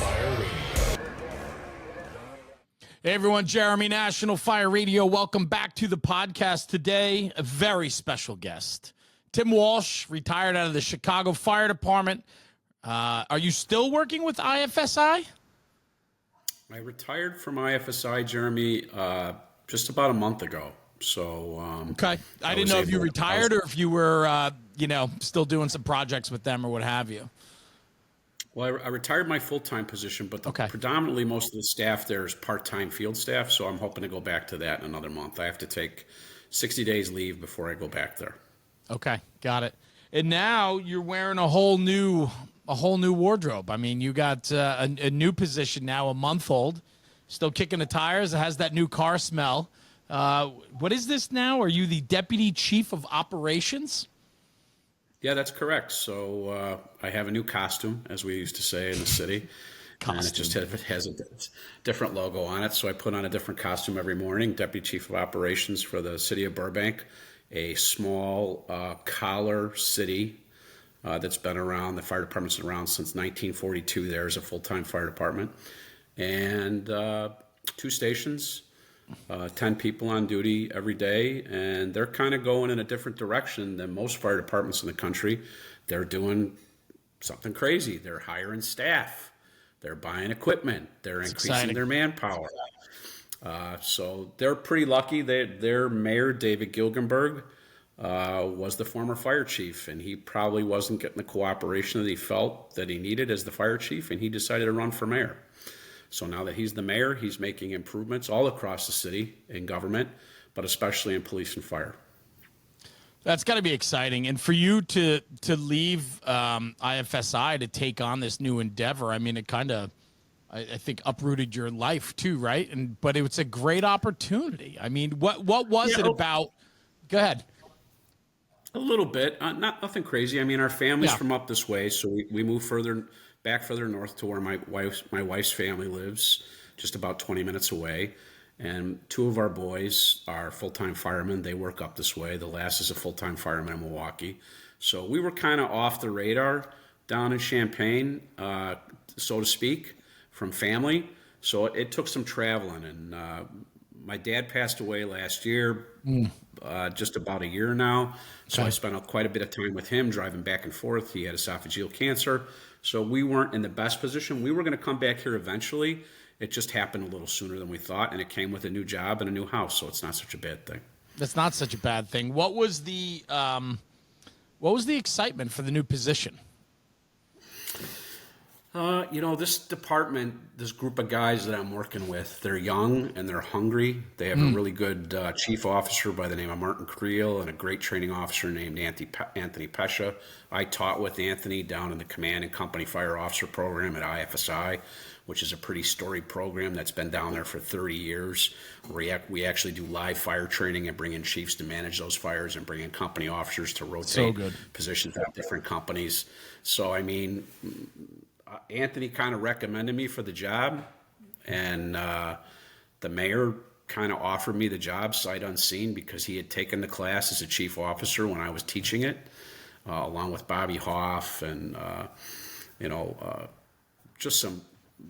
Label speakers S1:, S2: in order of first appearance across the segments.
S1: Fire Radio.
S2: Hey everyone, Jeremy, National Fire Radio. Welcome back to the podcast today. A very special guest, Tim Walsh, retired out of the Chicago Fire Department. Are you still working with IFSI?
S3: I retired from IFSI, Jeremy, just about a month ago. So,
S2: okay. I didn't know if you retired or if you were, still doing some projects with them or what have you.
S3: Well, I retired my full-time position, but predominantly most of the staff there is part-time field staff. So I'm hoping to go back to that in another month. I have to take 60 days leave before I go back there.
S2: Okay. Got it. And now you're wearing a whole new wardrobe. I mean, you got a new position now, a month old, still kicking the tires. It has that new car smell. What is this now? Are you the Deputy Chief of Operations?
S3: Yeah, that's correct. So I have a new costume, as we used to say in the city. And it just has a different logo on it. So I put on a different costume every morning. Deputy Chief of Operations for the city of Burbank, a small collar city that's been around. The fire department's been around since 1942. There's a full-time fire department. And 2 stations. 10 people on duty every day, and they're kind of going in a different direction than most fire departments in the country. They're doing something crazy. They're hiring staff. They're buying equipment. They're increasing their manpower. So they're pretty lucky. Their mayor, David Gilgenberg, was the former fire chief, and he probably wasn't getting the cooperation that he felt that he needed as the fire chief, and he decided to run for mayor. So now that he's the mayor, he's making improvements all across the city in government, but especially in police and fire.
S2: That's got to be exciting. And for you to leave IFSI to take on this new endeavor, I mean, it kind of, I think, uprooted your life too, right? But it's a great opportunity. I mean, what was it about? Go ahead.
S3: A little bit, nothing crazy. I mean, our family's from up this way, so we moved back further north to where my wife's family lives, just about 20 minutes away. And 2 of our boys are full-time firemen. They work up this way. The last is a full-time fireman in Milwaukee. So we were kind of off the radar down in Champaign, so to speak, from family. So it took some traveling. And my dad passed away last year, just about a year now. So I spent quite a bit of time with him driving back and forth. He had esophageal cancer. So we weren't in the best position. We were going to come back here eventually. It just happened a little sooner than we thought, and it came with a new job and a new house, so it's not such a bad thing.
S2: That's not such a bad thing. What was the excitement for the new position?
S3: This department, this group of guys that I'm working with, they're young and they're hungry. They have a really good chief officer by the name of Martin Creel and a great training officer named Anthony Pescia. I taught with Anthony down in the Command and Company Fire Officer program at IFSI, which is a pretty storied program that's been down there for 30 years. We actually do live fire training and bring in chiefs to manage those fires and bring in company officers to rotate positions at different companies. So, I mean, Anthony kind of recommended me for the job, and the mayor kind of offered me the job sight unseen because he had taken the class as a chief officer when I was teaching it, along with Bobby Hoff and, just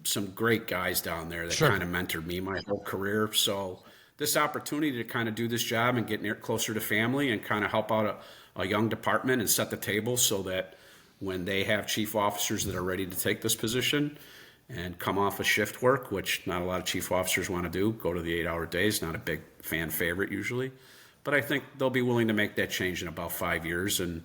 S3: some great guys down there that kind of mentored me my whole career. So this opportunity to kind of do this job and get closer to family and kind of help out a young department and set the table so that when they have chief officers that are ready to take this position and come off of shift work, which not a lot of chief officers want to do, go to the 8-hour days, not a big fan favorite usually. But I think they'll be willing to make that change in about 5 years. And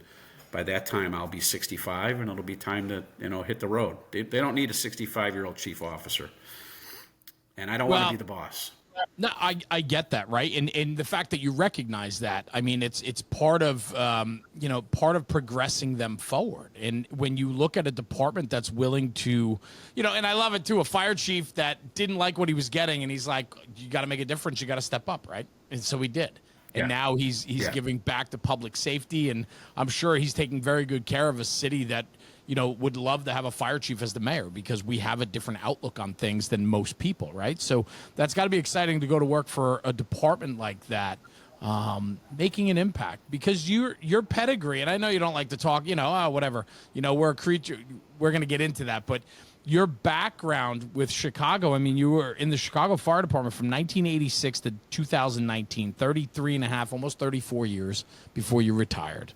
S3: by that time, I'll be 65 and it'll be time to, hit the road. They don't need a 65-year-old chief officer. And I don't want to be the boss.
S2: No, I get that, right? And the fact that you recognize that, I mean, it's part of progressing them forward. And when you look at a department that's willing to, and I love it too, a fire chief that didn't like what he was getting, and he's like, you got to make a difference, you got to step up, right? And so he did. And now he's giving back to public safety, and I'm sure he's taking very good care of a city that would love to have a fire chief as the mayor because we have a different outlook on things than most people, right? So that's got to be exciting to go to work for a department like that. making an impact, because your pedigree, and I know you don't like to talk, whatever, we're a creature, we're going to get into that, but your background with Chicago, I mean, you were in the Chicago Fire Department from 1986 to 2019, 33 and a half, almost 34 years before you retired.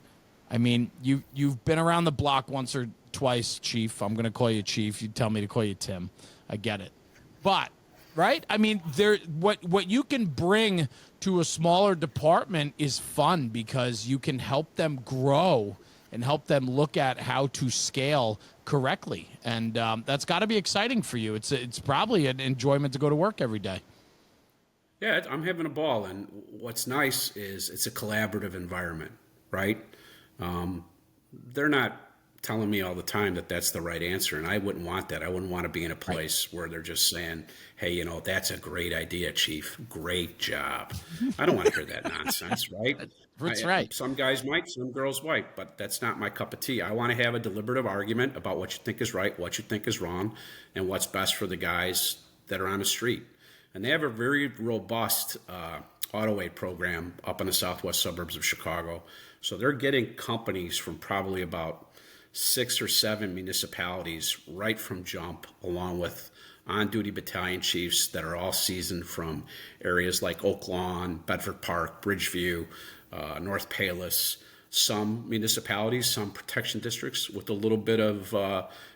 S2: I mean, you've been around the block once or twice, Chief. I'm going to call you Chief. You tell me to call you Tim. I get it. But right? I mean, what you can bring to a smaller department is fun, because you can help them grow and help them look at how to scale correctly, and that's got to be exciting for you. It's probably an enjoyment to go to work every day.
S3: Yeah, I'm having a ball, and what's nice is it's a collaborative environment, right? They're not telling me all the time that that's the right answer, and I wouldn't want that. I wouldn't want to be in a place where they're just saying, hey, that's a great idea, Chief. Great job. I don't want to hear that nonsense, right?
S2: That's right.
S3: Some guys might, some girls might, but that's not my cup of tea. I want to have a deliberative argument about what you think is right, what you think is wrong, and what's best for the guys that are on the street. And they have a very robust auto aid program up in the southwest suburbs of Chicago. So they're getting companies from probably about 6 or 7 municipalities right from jump, along with on-duty battalion chiefs that are all seasoned from areas like Oak Lawn, Bedford Park, Bridgeview, North Palos, some municipalities, some protection districts, with a little bit of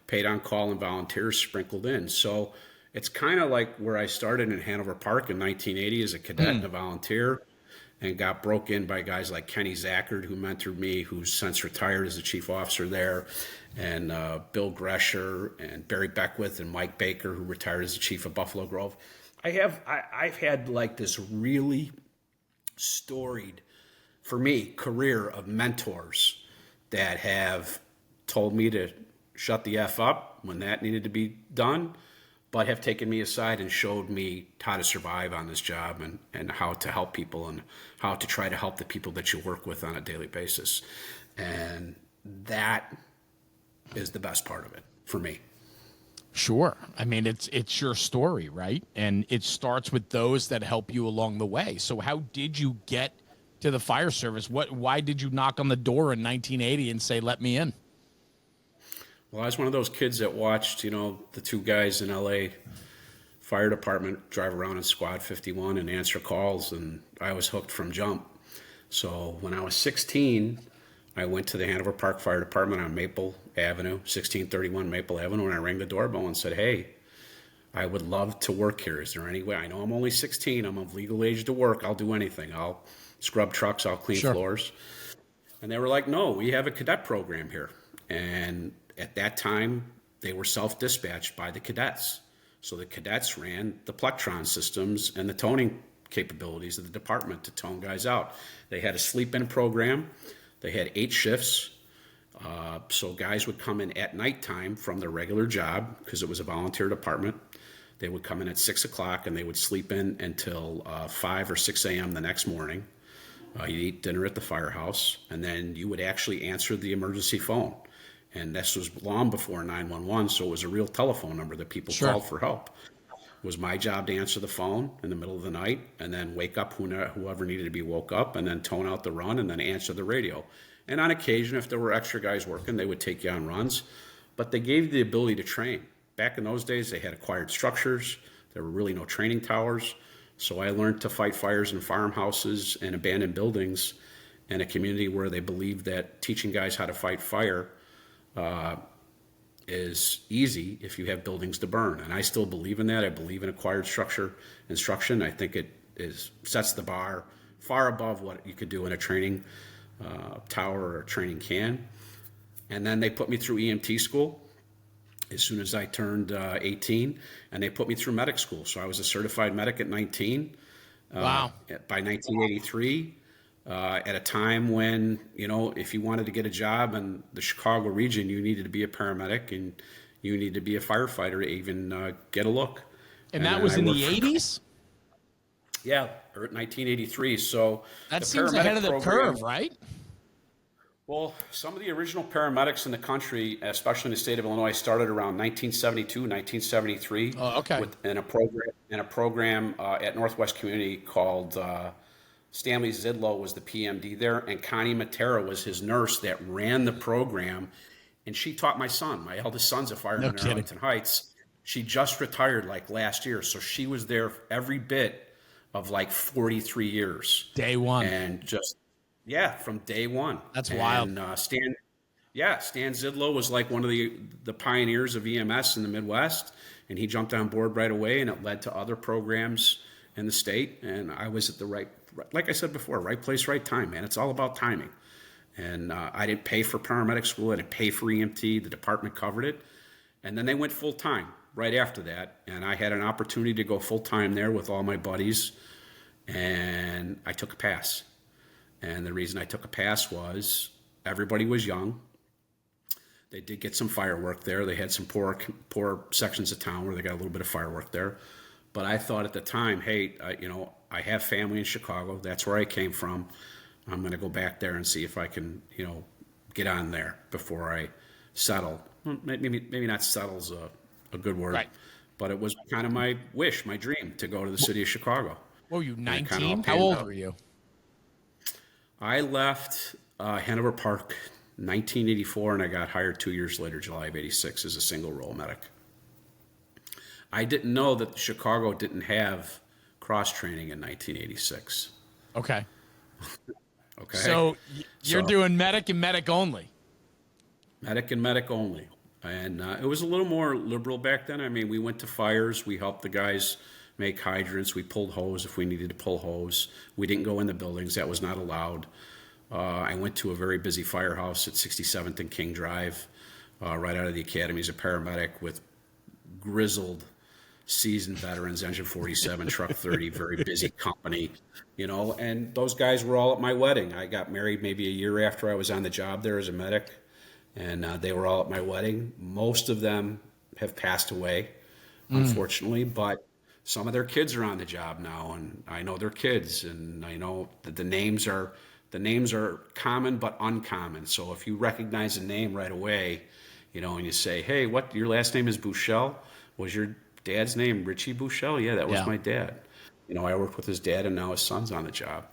S3: paid on call and volunteers sprinkled in. So it's kind of like where I started in Hanover Park in 1980 as a cadet and a volunteer, and got broke in by guys like Kenny Zackard, who mentored me, who's since retired as a chief officer there, and Bill Gresher and Barry Beckwith and Mike Baker, who retired as the chief of Buffalo Grove. I've had like this really storied, for me, career of mentors that have told me to shut the F up when that needed to be done, but have taken me aside and showed me how to survive on this job, and how to help people, and how to try to help the people that you work with on a daily basis. And that is the best part of it for me.
S2: Sure. I mean, it's your story, right? And it starts with those that help you along the way. So how did you get to the fire service? Why did you knock on the door in 1980 and say, let me in?
S3: Well, I was one of those kids that watched, the two guys in LA fire department drive around in Squad 51 and answer calls, and I was hooked from jump. So when I was 16, I went to the Hanover Park Fire Department on Maple Avenue, 1631 Maple Avenue, and I rang the doorbell and said, hey, I would love to work here. Is there any way? I know I'm only 16. I'm of legal age to work. I'll do anything. I'll scrub trucks. I'll clean floors. And they were like, no, we have a cadet program here. And at that time, they were self-dispatched by the cadets. So the cadets ran the plectron systems and the toning capabilities of the department to tone guys out. They had a sleep-in program. They had 8 shifts. So guys would come in at nighttime from their regular job, because it was a volunteer department. They would come in at 6 o'clock, and they would sleep in until 5 or 6 a.m. the next morning. You'd eat dinner at the firehouse, and then you would actually answer the emergency phone. And this was long before 911, so it was a real telephone number that people called for help. It was my job to answer the phone in the middle of the night, and then wake up whoever needed to be woke up, and then tone out the run, and then answer the radio. And on occasion, if there were extra guys working, they would take you on runs. But they gave you the ability to train. Back in those days, they had acquired structures. There were really no training towers. So I learned to fight fires in farmhouses and abandoned buildings in a community where they believed that teaching guys how to fight fire is easy if you have buildings to burn. And I still believe in that. I believe in acquired structure instruction. I think it sets the bar far above what you could do in a training tower or a training can. And then they put me through EMT school as soon as I turned 18, and they put me through medic school. So I was a certified medic at 19.
S2: Wow.
S3: By 1983. At a time when, if you wanted to get a job in the Chicago region, you needed to be a paramedic and you needed to be a firefighter to even get a look.
S2: And that was in the 80s?
S3: Yeah, or 1983. So
S2: that seems ahead of the curve, right?
S3: Well, some of the original paramedics in the country, especially in the state of Illinois, started around 1972, 1973.
S2: Oh, okay.
S3: In a program at Northwest Community called Stanley Zidlow was the PMD there, and Connie Matera was his nurse that ran the program. And she taught my son. My eldest son's a fireman in Arlington Heights. She just retired like last year. So she was there every bit of like 43 years.
S2: Day one.
S3: And just, yeah, from day one.
S2: That's wild.
S3: And Stan Zidlow was like one of the pioneers of EMS in the Midwest. And he jumped on board right away, and it led to other programs in the state. And I was at the right, like I said before, right place, right time, man. It's all about timing. And I didn't pay for paramedic school. I didn't pay for EMT. The department covered it. And then they went full time right after that. And I had an opportunity to go full time there with all my buddies. And I took a pass. And the reason I took a pass was everybody was young. They did get some firework there. They had some poor sections of town where they got a little bit of firework there. But I thought at the time, hey, I have family in Chicago. That's where I came from. I'm going to go back there and see if I can, get on there before I settle. Well, maybe not settle's a good word,
S2: right.
S3: But it was kind of my wish, my dream to go to the city of Chicago.
S2: What were you, 19? How old were you?
S3: I left Hanover Park 1984, and I got hired 2 years later, July of 86, as a single role medic. I didn't know that Chicago didn't have cross training in 1986.
S2: Okay.
S3: Okay.
S2: So you're doing medic and medic only.
S3: Medic and medic only. And it was a little more liberal back then. I mean, we went to fires. We helped the guys make hydrants. We pulled hose if we needed to pull hose. We didn't go in the buildings. That was not allowed. I went to a very busy firehouse at 67th and King Drive, right out of the academy as a paramedic with grizzled, seasoned veterans, Engine 47, Truck 30, very busy company, and those guys were all at my wedding. I got married maybe a year after I was on the job there as a medic, and they were all at my wedding. Most of them have passed away, unfortunately, but some of their kids are on the job now, and I know their kids, and I know that the names are common but uncommon. So if you recognize a name right away, and you say, hey, what, your last name is Bouchel? Was your dad's name Richie Bouchel? Yeah, that was my dad. I worked with his dad, and now his son's on the job.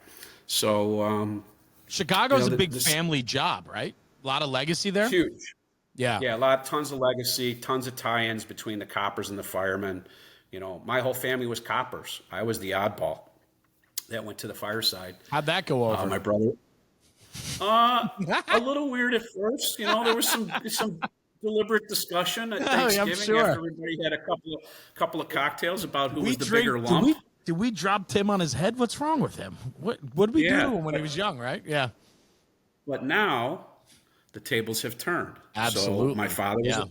S3: So
S2: Chicago's a big family job, right? A lot of legacy there.
S3: Huge.
S2: Yeah.
S3: Yeah, tons of legacy, tons of tie-ins between the coppers and the firemen. My whole family was coppers. I was the oddball that went to the fireside.
S2: How'd that go over?
S3: My brother. A little weird at first. There was some deliberate discussion at Thanksgiving
S2: sure.
S3: after everybody had a couple of cocktails about who was the bigger lump.
S2: Did we drop Tim on his head? What's wrong with him? What did we do when he was young, right? Yeah.
S3: But now the tables have turned.
S2: Absolutely.
S3: So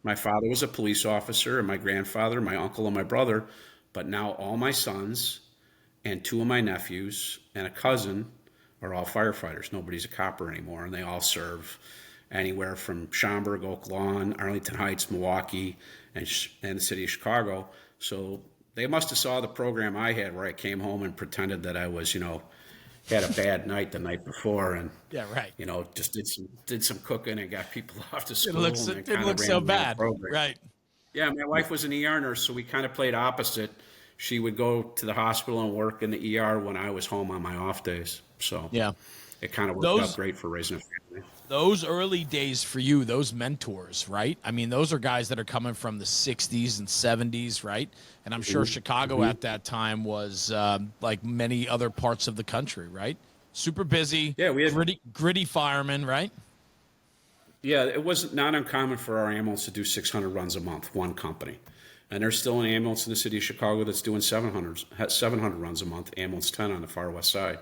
S3: my father was a police officer, and my grandfather, my uncle, and my brother. But now all my sons and two of my nephews and a cousin are all firefighters. Nobody's a copper anymore, and they all serve anywhere from Schaumburg, Oak Lawn, Arlington Heights, Milwaukee, and the city of Chicago. So they must have saw the program I had where I came home and pretended that I was, had a bad night the night before, and just did some cooking and got people off to school.
S2: It didn't look so bad, right?
S3: Yeah, my wife was an ER nurse, so we kind of played opposite. She would go to the hospital and work in the ER when I was home on my off days. So it kind of worked out great for raising a family.
S2: Those early days for you, those mentors, right? I mean, those are guys that are coming from the 60s and 70s, right? And I'm sure Chicago at that time was like many other parts of the country, right? Super busy,
S3: we had
S2: gritty firemen, right?
S3: Yeah, it was not uncommon for our ambulance to do 600 runs a month, one company. And there's still an ambulance in the city of Chicago that's doing 700 runs a month, ambulance 10 on the far west side.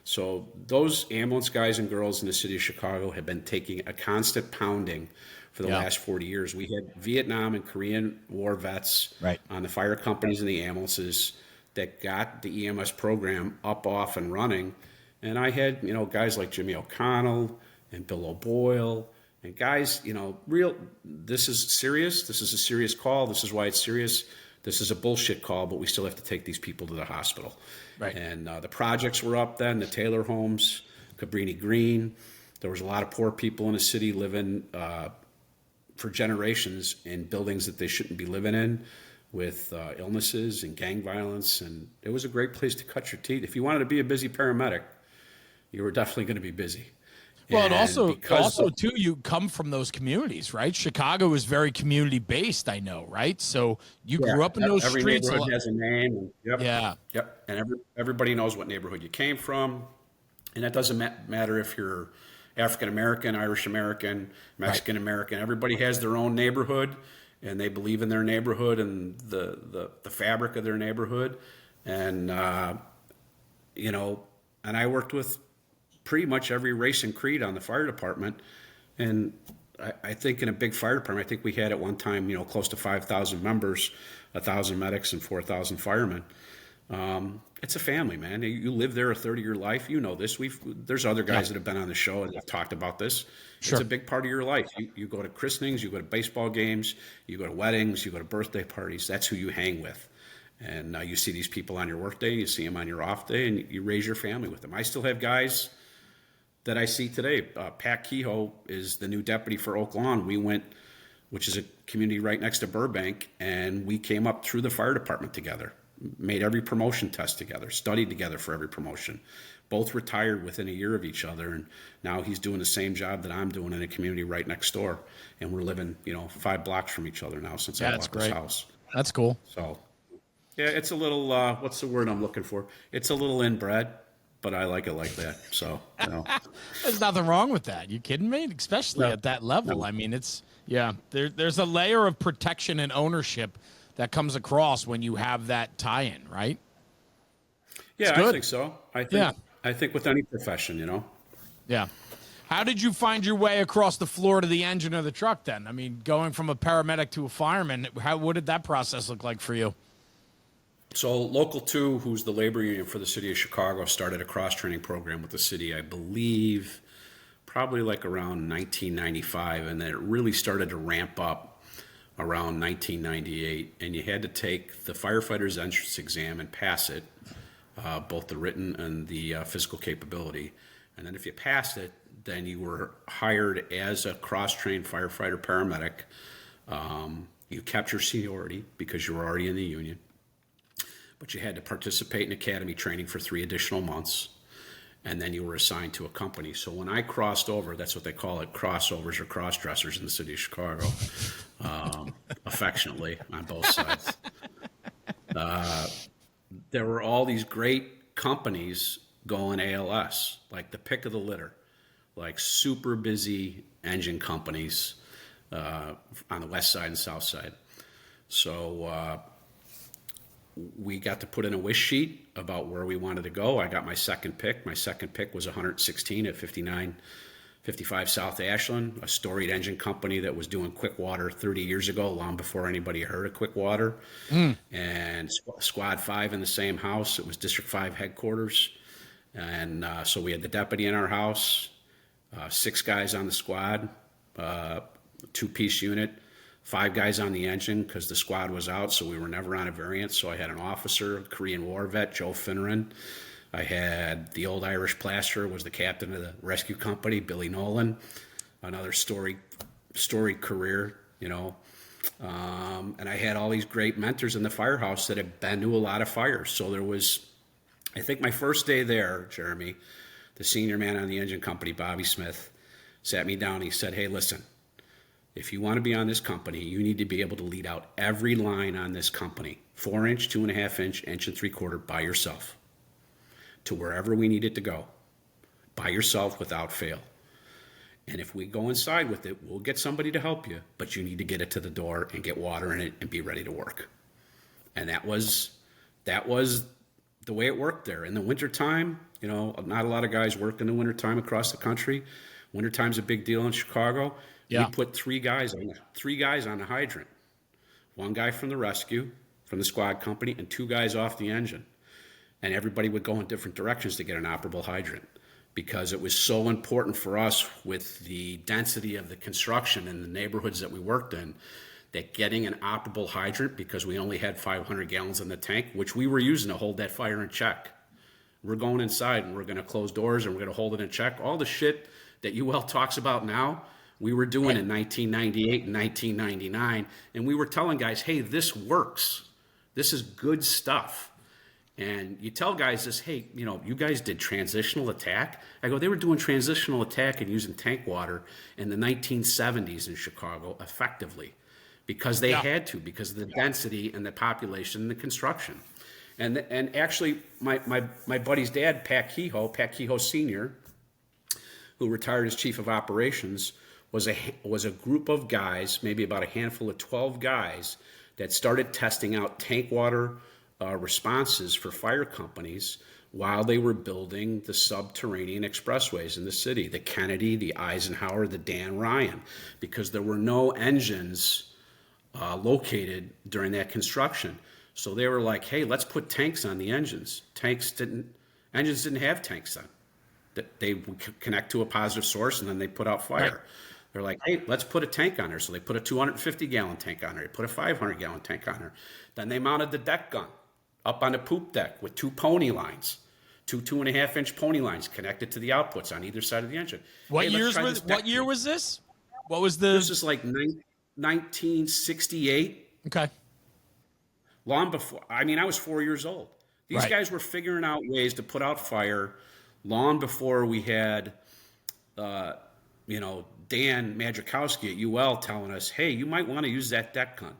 S3: So those ambulance guys and girls in the city of Chicago have been taking a constant pounding for the last 40 years. We had Vietnam and Korean War vets on the fire companies and the ambulances that got the EMS program up, off, and running. And I had, guys like Jimmy O'Connell and Bill O'Boyle and guys, this is serious. This is a serious call. This is why it's serious. This is a bullshit call, but we still have to take these people to the hospital.
S2: Right.
S3: And the projects were up then, the Taylor homes, Cabrini Green. There was a lot of poor people in the city living for generations in buildings that they shouldn't be living in. with illnesses and gang violence, and it was a great place to cut your teeth. If you wanted to be a busy paramedic, you were definitely going to be busy.
S2: Well, and
S3: And
S2: also too, you come from those communities, right? Chicago is very community based, I know, right? So you grew up in those
S3: every
S2: streets.
S3: neighborhood has a name. And,
S2: Yeah.
S3: Yep. And everybody knows what neighborhood you came from. And that doesn't matter if you're African American, Irish American, Mexican American. Everybody has their own neighborhood, and they believe in their neighborhood and the fabric of their neighborhood. And, you know, and I worked with pretty much every race and creed on the fire department. And I think in a big fire department, I think we had at one time, you know, close to 5,000 members, 1,000 medics and 4,000 firemen. It's a family, man. You live there a third of your life. You know this. There's other guys that have been on the show and have talked about this.
S2: Sure.
S3: It's a big part of your life. You go to christenings, you go to baseball games, you go to weddings, you go to birthday parties. That's who you hang with. And you see these people on your work day, you see them on your off day, and you raise your family with them. I still have guys that I see today. Pat Kehoe is the new deputy for Oak Lawn. We went, which is a community right next to Burbank, and we came up through the fire department together, made every promotion test together, studied together for every promotion. Both retired within a year of each other, and now he's doing the same job that I'm doing in a community right next door. And we're living, 5 blocks from each other now since I bought this house.
S2: That's cool.
S3: So, yeah, it's a little, what's the word I'm looking for? It's a little inbred, but I like it like that. So,
S2: There's nothing wrong with that. You kidding me? Especially at that level. I mean, there's a layer of protection and ownership that comes across when you have that tie-in, right?
S3: Yeah, I think so. I think with any profession,
S2: Yeah. How did you find your way across the floor to the engine of the truck then? I mean, going from a paramedic to a fireman, what did that process look like for you?
S3: So Local 2, who's the labor union for the city of Chicago, started a cross-training program with the city, I believe, probably like around 1995, and then it really started to ramp up around 1998, and you had to take the firefighter's entrance exam and pass it, both the written and the physical capability. And then if you passed it, then you were hired as a cross-trained firefighter paramedic. You kept your seniority because you were already in the union, but you had to participate in academy training for 3 additional months, and then you were assigned to a company. So when I crossed over, that's what they call it, crossovers or cross-dressers in the city of Chicago, affectionately on both sides. There were all these great companies going ALS, like the pick of the litter, like super busy engine companies on the west side and south side. So we got to put in a wish sheet about where we wanted to go. I got my second pick. My second pick was 116 at 55 South Ashland, a storied engine company that was doing quick water 30 years ago, long before anybody heard of quick water. And Squad 5 in the same house. It was District 5 headquarters. And so we had the deputy in our house, 6 guys on the squad, 2-piece unit, 5 guys on the engine because the squad was out, so we were never on a variant. So I had an officer, Korean War vet, Joe Finneran. I had the old Irish plasterer, was the captain of the rescue company, Billy Nolan. Another storied career, and I had all these great mentors in the firehouse that had been to a lot of fires. So there was, I think my first day there, Jeremy, the senior man on the engine company, Bobby Smith, sat me down and he said, "Hey, listen, if you want to be on this company, you need to be able to lead out every line on this company, 4-inch, 2.5-inch, 1.75-inch by yourself, to wherever we need it to go, by yourself without fail. And if we go inside with it, we'll get somebody to help you, but you need to get it to the door and get water in it and be ready to work." And that was the way it worked there. In the wintertime, not a lot of guys work in the wintertime across the country. Wintertime's a big deal in Chicago. Yeah. We put 3 guys on the hydrant. 1 guy from the rescue, from the squad company, and 2 guys off the engine. And everybody would go in different directions to get an operable hydrant because it was so important for us with the density of the construction in the neighborhoods that we worked in, that getting an operable hydrant, because we only had 500 gallons in the tank, which we were using to hold that fire in check. We're going inside and we're going to close doors and we're going to hold it in check. All the shit that UL talks about now, We were doing in 1998 and 1999, and we were telling guys, hey, this works. This is good stuff. And you tell guys this, hey, you guys did transitional attack. I go, they were doing transitional attack and using tank water in the 1970s in Chicago effectively because they had to, because of the density and the population and the construction. And actually, my buddy's dad, Pat Kehoe Sr., who retired as chief of operations, was a group of guys, maybe about a handful of 12 guys, that started testing out tank water responses for fire companies while they were building the subterranean expressways in the city, the Kennedy, the Eisenhower, the Dan Ryan, because there were no engines located during that construction. So they were like, hey, let's put tanks on the engines. Engines didn't have tanks then. They would connect to a positive source and then they put out fire. Right. They're like, hey, let's put a tank on there. So they put a 250-gallon tank on there. They put a 500-gallon tank on there. Then they mounted the deck gun up on the poop deck with two pony lines, two 2.5-inch pony lines connected to the outputs on either side of the engine.
S2: What year was this? What was the?
S3: This is like 1968.
S2: Okay.
S3: Long before, I was 4 years old. These guys were figuring out ways to put out fire long before we had, Dan Majikowski at UL telling us, hey, you might want to use that deck gun.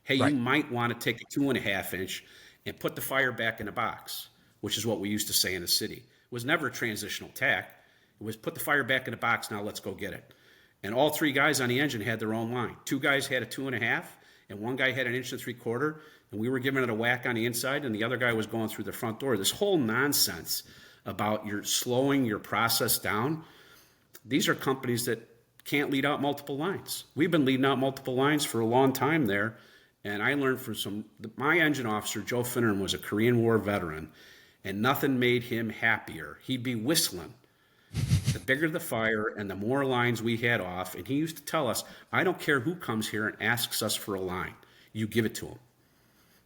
S3: Hey, you might want to take a 2.5-inch and put the fire back in the box, which is what we used to say in the city. It was never a transitional attack. It was put the fire back in the box, now let's go get it. And all three guys on the engine had their own line. Two guys had a 2.5, and one guy had an 1.75 inches, and we were giving it a whack on the inside, and the other guy was going through the front door. This whole nonsense about you're slowing your process down, these are companies that can't lead out multiple lines. We've been leading out multiple lines for a long time there, and I learned from my engine officer, Joe Finneran, was a Korean War veteran, and nothing made him happier. He'd be whistling. The bigger the fire and the more lines we had off, and he used to tell us, I don't care who comes here and asks us for a line. You give it to them.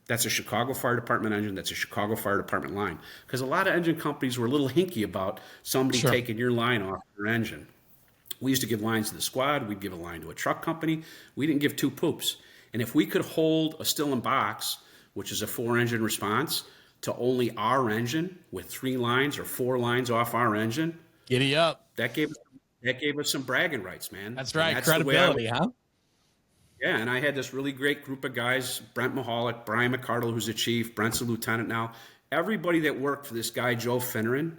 S3: That's a Chicago Fire Department engine. That's a Chicago Fire Department line. Because a lot of engine companies were a little hinky about somebody taking your line off your engine. We used to give lines to the squad. We'd give a line to a truck company. We didn't give two poops. And if we could hold a still in box, which is a 4-engine response, to only our engine with 3 lines or 4 lines off our engine,
S2: giddy up.
S3: That gave us some bragging rights, man.
S2: That's right. Credibility, huh?
S3: Yeah, and I had this really great group of guys, Brent Mahalik, Brian McCardle, who's a chief, Brent's a lieutenant now. Everybody that worked for this guy, Joe Finneran,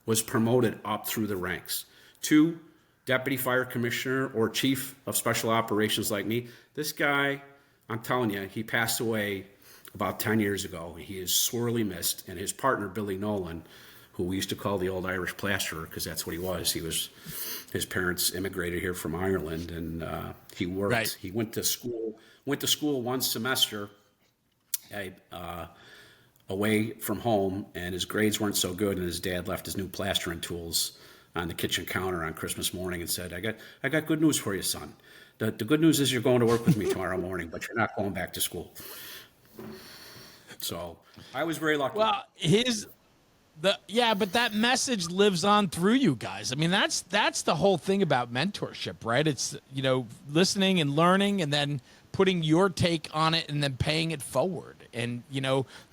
S3: was promoted up through the ranks. 2, deputy fire commissioner or chief of special operations like me. This guy, I'm telling you, he passed away about 10 years ago. He is sorely missed. And his partner, Billy Nolan, who we used to call the old Irish plasterer, because that's what he was. His parents immigrated here from Ireland, and he worked. Right. He went to school one semester away from home, and his grades weren't so good, and his dad left his new plastering tools on the kitchen counter on Christmas morning and said, I got good news for you, son. The good news is you're going to work with me tomorrow morning, but you're not going back to school. So I was very lucky.
S2: Well, but that message lives on through you guys. I mean, that's the whole thing about mentorship, right? It's, listening and learning and then putting your take on it and then paying it forward. And,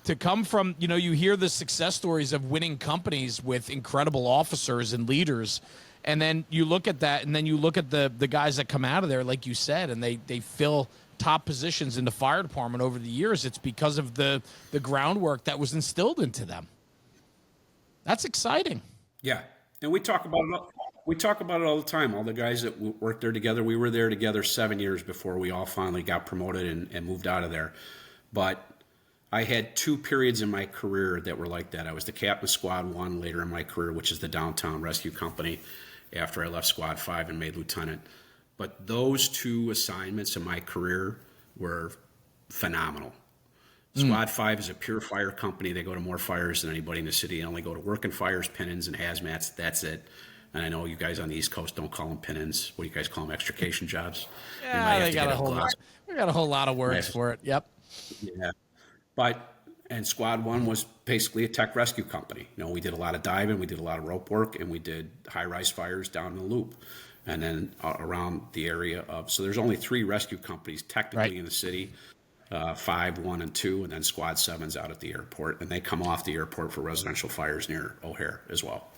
S2: to come from, you hear the success stories of winning companies with incredible officers and leaders. And then you look at that, and then you look at the guys that come out of there, like you said, and they fill top positions in the fire department over the years. It's because of the groundwork that was instilled into them. That's exciting.
S3: Yeah, and we talk about it. We talk about it all the time. All the guys that worked there together. We were there together 7 years before we all finally got promoted and moved out of there. But I had 2 periods in my career that were like that. I was the captain of Squad 1 later in my career, which is the downtown rescue company, after I left Squad 5 and made lieutenant. But those 2 assignments in my career were phenomenal. Squad 5 is a pure fire company. They go to more fires than anybody in the city. They only go to working fires, pin-ins, and hazmats. That's it. And I know you guys on the East Coast don't call them pin-ins. What do you guys call them? Extrication jobs?
S2: Yeah, we got a whole lot of words for it. Yep.
S3: Yeah. And Squad 1 was basically a tech rescue company. We did a lot of diving, we did a lot of rope work, and we did high-rise fires down in the loop. and then around the area of, so there's only 3 rescue companies technically
S2: Right.
S3: in the city, 5, 1, and 2, and then Squad 7's out at the airport, and they come off the airport for residential fires near O'Hare as well.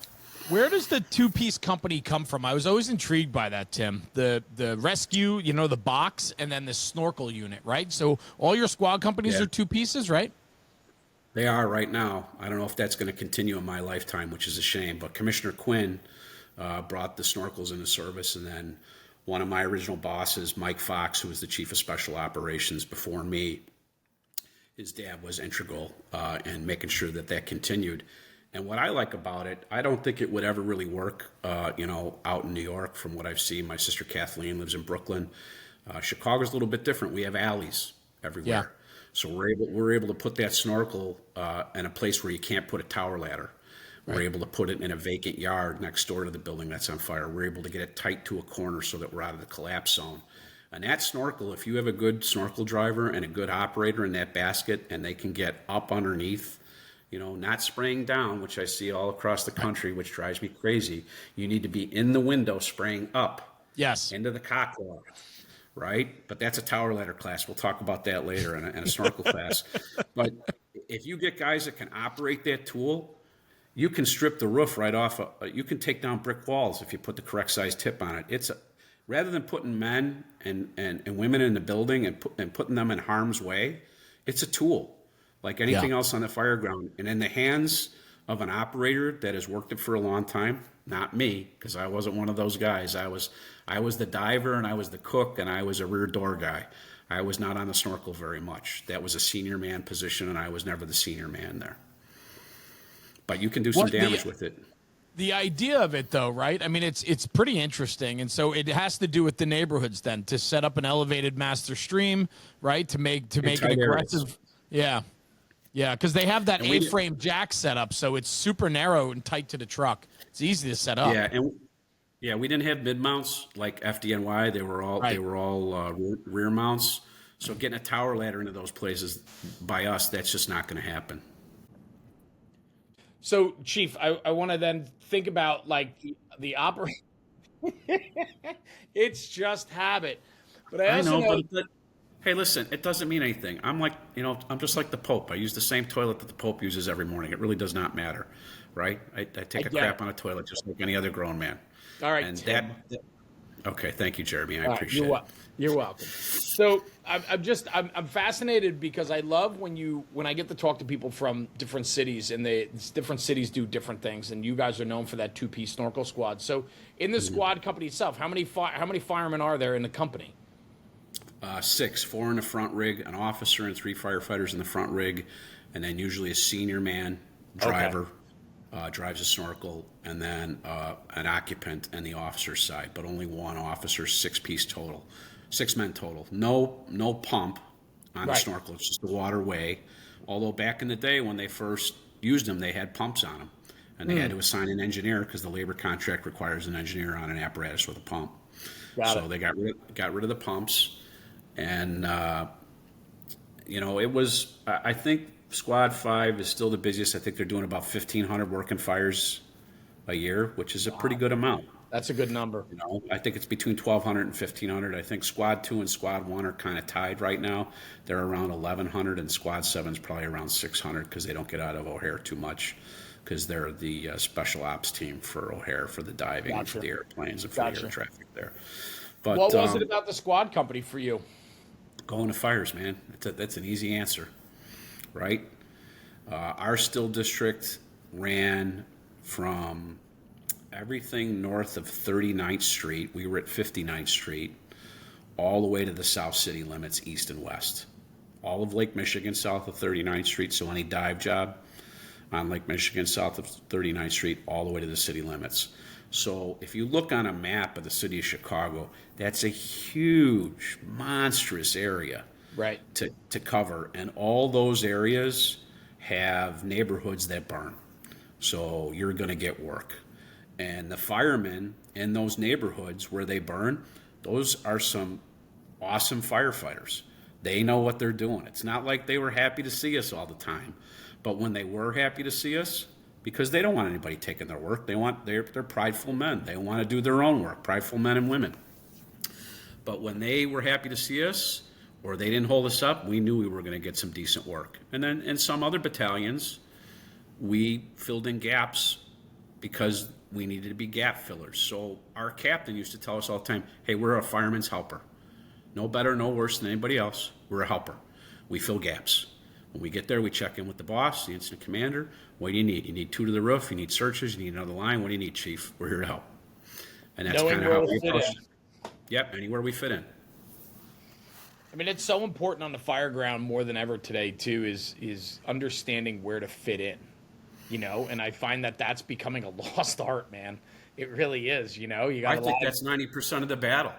S2: Where does the two-piece company come from? I was always intrigued by that, Tim. The rescue, the box, and then the snorkel unit, right? So all your squad companies are 2 pieces, right?
S3: They are right now. I don't know if that's going to continue in my lifetime, which is a shame. But Commissioner Quinn brought the snorkels into service, and then one of my original bosses, Mike Fox, who was the chief of special operations before me, his dad was integral in making sure that that continued. And what I like about it, I don't think it would ever really work, out in New York from what I've seen. My sister Kathleen lives in Brooklyn. Chicago's a little bit different. We have alleys everywhere.
S2: Yeah.
S3: So we're able to put that snorkel in a place where you can't put a tower ladder. We're able to put it in a vacant yard next door to the building that's on fire. We're able to get it tight to a corner so that we're out of the collapse zone. And that snorkel, if you have a good snorkel driver and a good operator in that basket, and they can get up underneath, not spraying down, which I see all across the country, which drives me crazy. You need to be in the window spraying up.
S2: Yes.
S3: Into the cockwater. Right? But that's a tower ladder class. We'll talk about that later in a snorkel class. But if you get guys that can operate that tool, you can strip the roof right off. You can take down brick walls if you put the correct size tip on it. Rather than putting men and women in the building and putting them in harm's way, it's a tool like anything else on the fire ground. And in the hands of an operator that has worked it for a long time, not me, because I wasn't one of those guys. I was the diver, and I was the cook, and I was a rear door guy. I was not on the snorkel very much. That was a senior man position, and I was never the senior man there. But you can do some damage with it.
S2: The idea of it, though, right? I mean, it's pretty interesting, and so it has to do with the neighborhoods then, to set up an elevated master stream, right? To make it aggressive. Yeah, because they have that A-frame jack set up, so it's super narrow and tight to the truck. It's easy to set up.
S3: Yeah, we didn't have mid mounts like FDNY. They were all rear mounts. So getting a tower ladder into those places by us, that's just not going to happen.
S2: So, Chief, I want to then think about like the operation. It's just habit, but I also know.
S3: But hey, listen, it doesn't mean anything. I'm just like the Pope. I use the same toilet that the Pope uses every morning. It really does not matter, right? I take a crap on a toilet just like any other grown man.
S2: All right,
S3: and
S2: Tim.
S3: Okay, thank you, Jeremy. I appreciate it.
S2: You're welcome. So I'm fascinated because I love when I get to talk to people from different cities, and different cities do different things, and you guys are known for that 2-piece snorkel squad. So in the squad company itself, how many firemen are there in the company?
S3: 6, 4 in the front rig, an officer and 3 firefighters in the front rig, and then usually a senior man driver. Drives a snorkel, and then an occupant and the officer's side, but only one officer, 6 men total. No pump on the snorkel. It's just the waterway. Although back in the day when they first used them, they had pumps on them, and they had to assign an engineer because the labor contract requires an engineer on an apparatus with a pump. They got rid of the pumps, and it was, I think Squad 5 is still the busiest. I think they're doing about 1,500 working fires a year, which is a pretty good amount.
S2: That's a good number.
S3: I think it's between 1,200 and 1,500. I think Squad 2 and Squad 1 are kind of tied right now. They're around 1,100, and Squad 7 is probably around 600 because they don't get out of O'Hare too much because they're the special ops team for O'Hare for the diving and for the airplanes and for the air traffic there. But
S2: what was it about the squad company for you?
S3: Going to fires, man. That's an easy answer. Right? Our still district ran from everything north of 39th Street. We were at 59th Street, all the way to the South City limits, east and west. All of Lake Michigan, south of 39th Street. So any dive job on Lake Michigan, south of 39th Street, all the way to the city limits. So if you look on a map of the city of Chicago, that's a huge, monstrous area.
S2: Right.
S3: To cover, and all those areas have neighborhoods that burn, so you're going to get work. And the firemen in those neighborhoods where they burn, those are some awesome firefighters. They know what they're doing. It's not like they were happy to see us all the time, but when they were happy to see us, because they don't want anybody taking their work. They're prideful men. They want to do their own work, prideful men and women. But when they were happy to see us, or they didn't hold us up, we knew we were going to get some decent work. And then in some other battalions, we filled in gaps because we needed to be gap fillers. So our captain used to tell us all the time, hey, we're a fireman's helper. No better, no worse than anybody else. We're a helper. We fill gaps. When we get there, we check in with the boss, the incident commander. What do you need? You need 2 to the roof. You need searches. You need another line. What do you need, Chief? We're here to help. And that's kind of how we approach it. Yep, anywhere we fit in.
S2: I mean, it's so important on the fire ground more than ever today, too, is understanding where to fit in, you know? And I find that that's becoming a lost art, man. It really is, you know?
S3: I think that's 90% of the battle,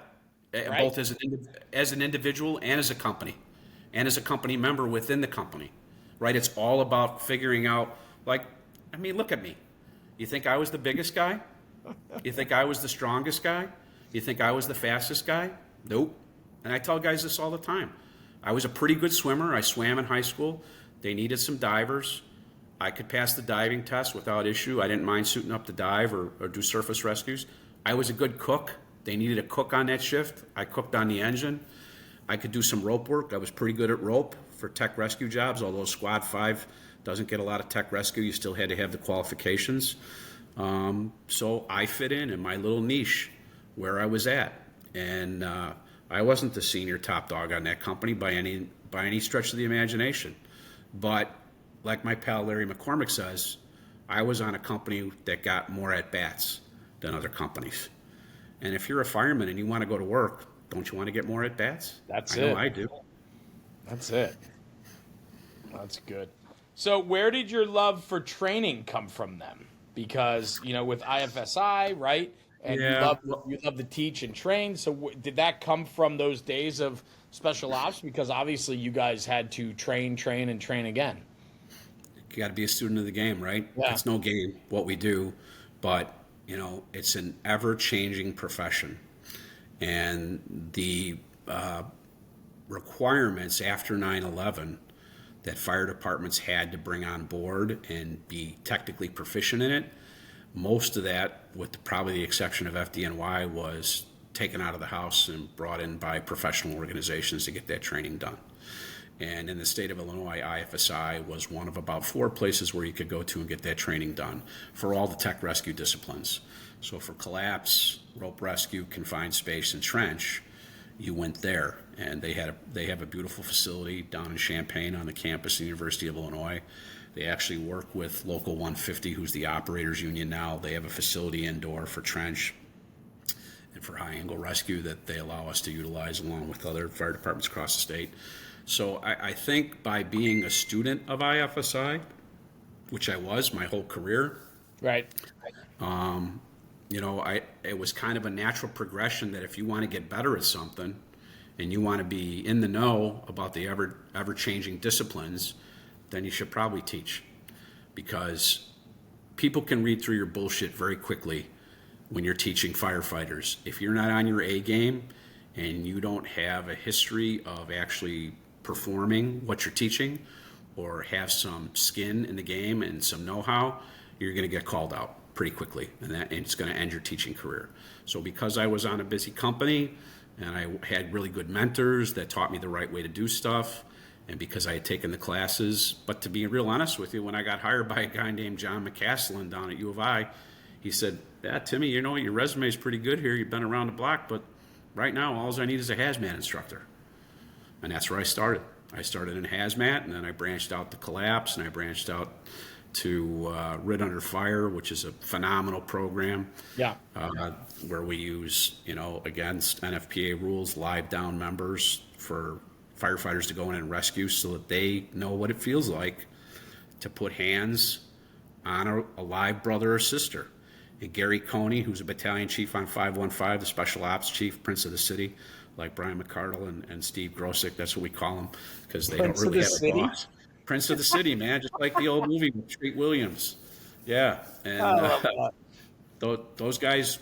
S3: right? Both as an individual and as a company, and as a company member within the company, right? It's all about figuring out, like, I mean, look at me. You think I was the biggest guy? You think I was the strongest guy? You think I was the fastest guy? Nope. And I tell guys this all the time. I was a pretty good swimmer. I swam in high school. They needed some divers. I could pass the diving test without issue. I didn't mind suiting up to dive or do surface rescues. I was a good cook. They needed a cook on that shift. I cooked on the engine. I could do some rope work. I was pretty good at rope for tech rescue jobs, although Squad 5 doesn't get a lot of tech rescue. You still had to have the qualifications. So I fit in my little niche where I was at. And I wasn't the senior top dog on that company by any stretch of the imagination. But like my pal Larry McCormick says, I was on a company that got more at-bats than other companies. And if you're a fireman and you want to go to work, don't you want to get more at-bats?
S2: That's
S3: I
S2: it.
S3: know I do.
S2: That's it. That's good. So where did your love for training come from then? Because, you know, with IFSI, right? And
S3: Yeah.
S2: you love to teach and train. So did that come from those days of special ops? Because obviously you guys had to train, and train again.
S3: You got to be a student of the game, right?
S2: Yeah.
S3: It's no game what we do, but, you know, it's an ever-changing profession. And the requirements after 9/11 that fire departments had to bring on board and be technically proficient in it, most of that, with probably the exception of FDNY, was taken out of the house and brought in by professional organizations to get that training done. And in the state of Illinois, IFSI was one of about 4 places where you could go to and get that training done for all the tech rescue disciplines. So for collapse, rope rescue, confined space, and trench, you went there. And they have a beautiful facility down in Champaign on the campus of the University of Illinois. They actually work with Local 150, who's the operators union now. They have a facility indoor for trench and for high angle rescue that they allow us to utilize along with other fire departments across the state. So I think by being a student of IFSI, which I was my whole career,
S2: Right.
S3: you know, it was kind of a natural progression that if you want to get better at something and you want to be in the know about the ever-changing disciplines, then you should probably teach, because people can read through your bullshit very quickly when you're teaching firefighters. If you're not on your A game and you don't have a history of actually performing what you're teaching or have some skin in the game and some know-how, you're going to get called out pretty quickly, and it's going to end your teaching career. So because I was on a busy company and I had really good mentors that taught me the right way to do stuff, and because I had taken the classes, but to be real honest with you, when I got hired by a guy named John McCaslin down at U of I, he said, yeah, Timmy, you know, your resume is pretty good here. You've been around the block, but right now all I need is a hazmat instructor. And that's where I started. I started in hazmat, and then I branched out to collapse, and I branched out to RIT Under Fire, which is a phenomenal program.
S2: Yeah.
S3: Where we use, you know, against NFPA rules, live down members for firefighters to go in and rescue so that they know what it feels like to put hands on a live brother or sister. And Gary Coney, who's a battalion chief on 515, the special ops chief, Prince of the City, like Brian McCardle and Steve Grosick, that's what we call them, because they don't really have a boss. Prince of the City, man, just like the old movie with Treat Williams. Yeah, and those guys,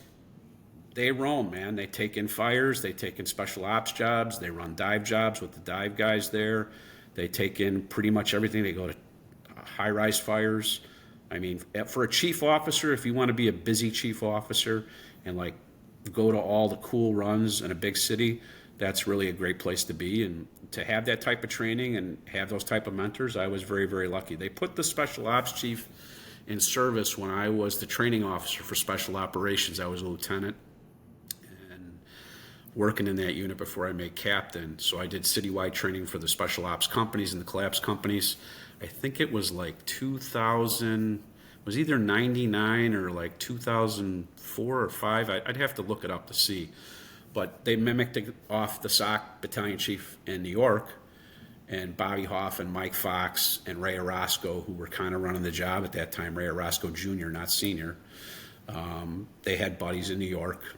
S3: they roam, man. They take in fires, they take in special ops jobs, they run dive jobs with the dive guys there. They take in pretty much everything. They go to high-rise fires, I mean, for a chief officer, if you want to be a busy chief officer and like go to all the cool runs in a big city, that's really a great place to be. And to have that type of training and have those type of mentors, I was very, very lucky. They put the special ops chief in service when I was the training officer for special operations. I was a lieutenant and working in that unit before I made captain. So I did citywide training for the special ops companies and the collapse companies. I think it was like 2000, it was either 99 or like 2004 or 5. I'd have to look it up to see. But they mimicked it off the SOC battalion chief in New York, and Bobby Hoff and Mike Fox and Ray Orozco, who were kind of running the job at that time, Ray Orozco Jr., not senior. They had buddies in New York,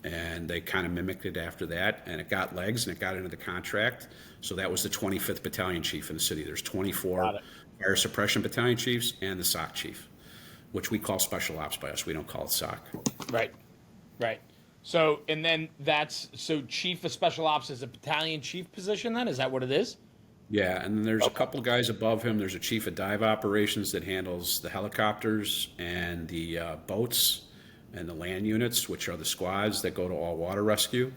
S3: and they kind of mimicked it after that, and it got legs, and it got into the contract. So that was the 25th battalion chief in the city. There's 24 fire suppression battalion chiefs and the SOC chief, which we call special ops by us. We don't call it SOC.
S2: Right, right. So, and then so chief of special ops is a battalion chief position then? Is that what it is?
S3: Yeah, and then there's a couple guys above him. There's a chief of dive operations that handles the helicopters and the boats and the land units, which are the squads that go to all water rescue.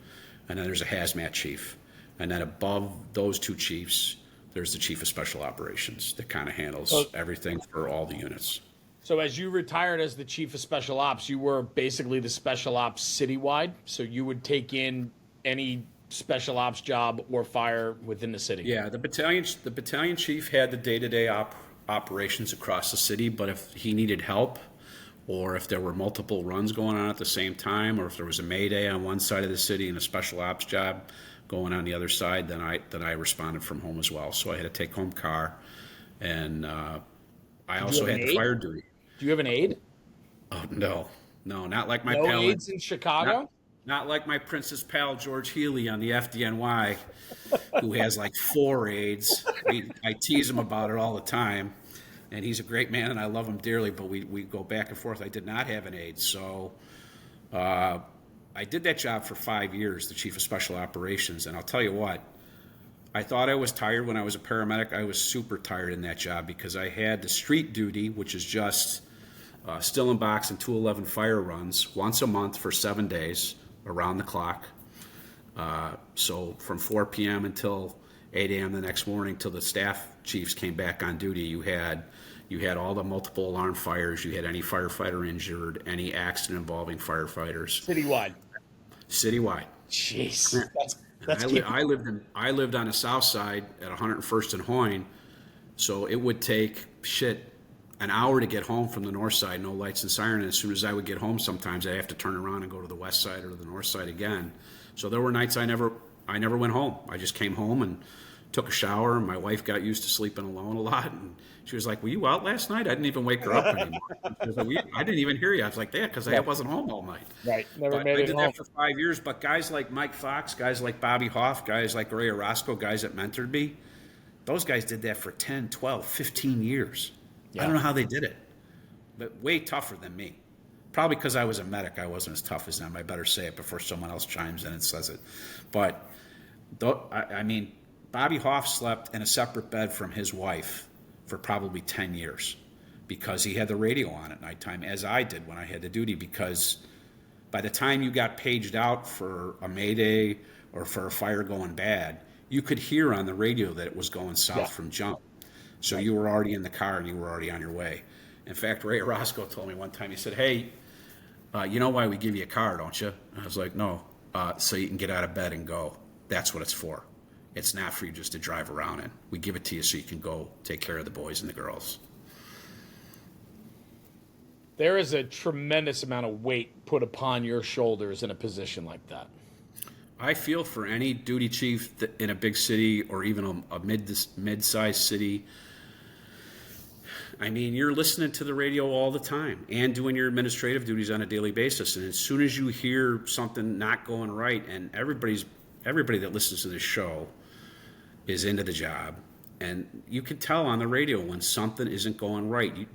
S3: And then there's a hazmat chief. And then above those two chiefs, there's the chief of special operations that kind of handles everything for all the units.
S2: So as you retired as the chief of special ops, you were basically the special ops citywide. So you would take in any special ops job or fire within the city.
S3: Yeah, the battalion chief had the day-to-day operations across the city, but if he needed help, or if there were multiple runs going on at the same time, or if there was a mayday on one side of the city and a special ops job going on the other side, then I responded from home as well. So I had a take-home car, and I also had the fire duty.
S2: Do you have an aide?
S3: Oh, no, not like my
S2: no
S3: pal.
S2: aides in Chicago?
S3: Not like my princess pal George Healy on the FDNY, who has like 4 aides. I tease him about it all the time, and he's a great man, and I love him dearly. But we go back and forth. I did not have an aide, so I did that job for 5 years, the chief of special operations. And I'll tell you what, I thought I was tired when I was a paramedic. I was super tired in that job because I had the street duty, which is just still in box and 211 fire runs once a month for 7 days around the clock. So from 4 p.m. until 8 a.m. the next morning till the staff chiefs came back on duty, you had all the multiple alarm fires, you had any firefighter injured, any accident involving firefighters. Citywide.
S2: Jeez.
S3: I lived on the south side at 101st and Hoyne, so it would take an hour to get home from the north side, no lights and siren. And as soon as I would get home, sometimes I'd have to turn around and go to the west side or the north side again. So there were nights I never went home. I just came home and took a shower, and my wife got used to sleeping alone a lot, and she was like, "Were you out last night?" I didn't even wake her up anymore. She was like, I didn't even hear you. I was like, "Yeah, because I wasn't home all night."
S2: Right.
S3: I did that for 5 years. But guys like Mike Fox, guys like Bobby Hoff, guys like Ray Orozco, guys that mentored me, those guys did that for 10, 12, 15 years. Yeah. I don't know how they did it, but way tougher than me. Probably because I was a medic, I wasn't as tough as them. I better say it before someone else chimes in and says it. But I mean, Bobby Hoff slept in a separate bed from his wife for probably 10 years because he had the radio on at nighttime, as I did when I had the duty, because by the time you got paged out for a mayday or for a fire going bad, you could hear on the radio that it was going south from jump. So you were already in the car and you were already on your way. In fact, Ray Orozco told me one time, he said, "Hey, you know why we give you a car, don't you?" And I was like, "No, so you can get out of bed and go. That's what it's for. It's not for you just to drive around in. We give it to you so you can go take care of the boys and the girls."
S2: There is a tremendous amount of weight put upon your shoulders in a position like that.
S3: I feel for any duty chief in a big city or even a mid-sized city. I mean, you're listening to the radio all the time and doing your administrative duties on a daily basis. And as soon as you hear something not going right, and everybody that listens to this show is into the job, and you can tell on the radio when something isn't going right.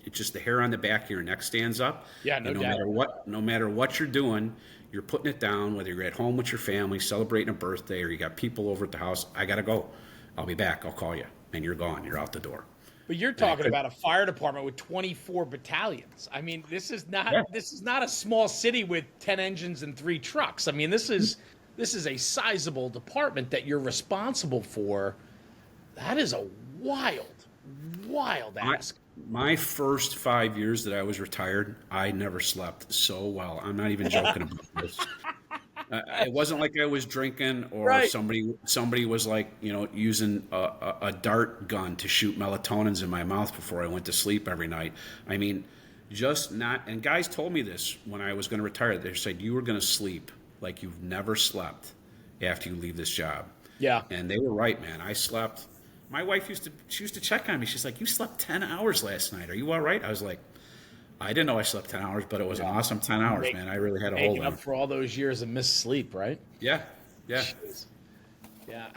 S3: It's just the hair on the back of your neck stands up.
S2: Yeah, no doubt.
S3: No matter what you're doing, you're putting it down, whether you're at home with your family, celebrating a birthday, or you got people over at the house. I got to go. I'll be back. I'll call you. And you're gone. You're out the door.
S2: But you're talking about a fire department with 24 battalions. I mean,
S3: Yeah.
S2: this is not a small city with 10 engines and 3 trucks. I mean, this is a sizable department that you're responsible for. That is a wild ask.
S3: My first 5 years that I was retired, I never slept so well. I'm not even joking about this. It wasn't like I was drinking or
S2: Right.
S3: somebody was like, using a dart gun to shoot melatonins in my mouth before I went to sleep every night. I mean, just not. And guys told me this when I was going to retire. They said you were going to sleep like you've never slept after you leave this job.
S2: Yeah.
S3: And they were right, man. I slept. My wife used to check on me. She's like, "You slept 10 hours last night. Are you all right?" I was like, I didn't know I slept 10 hours, but it was an awesome 10 hours, man. I really had a hold
S2: Making
S3: on
S2: up
S3: it.
S2: for all those years of missed sleep, right?
S3: Yeah. Yeah.
S2: Jeez. Yeah.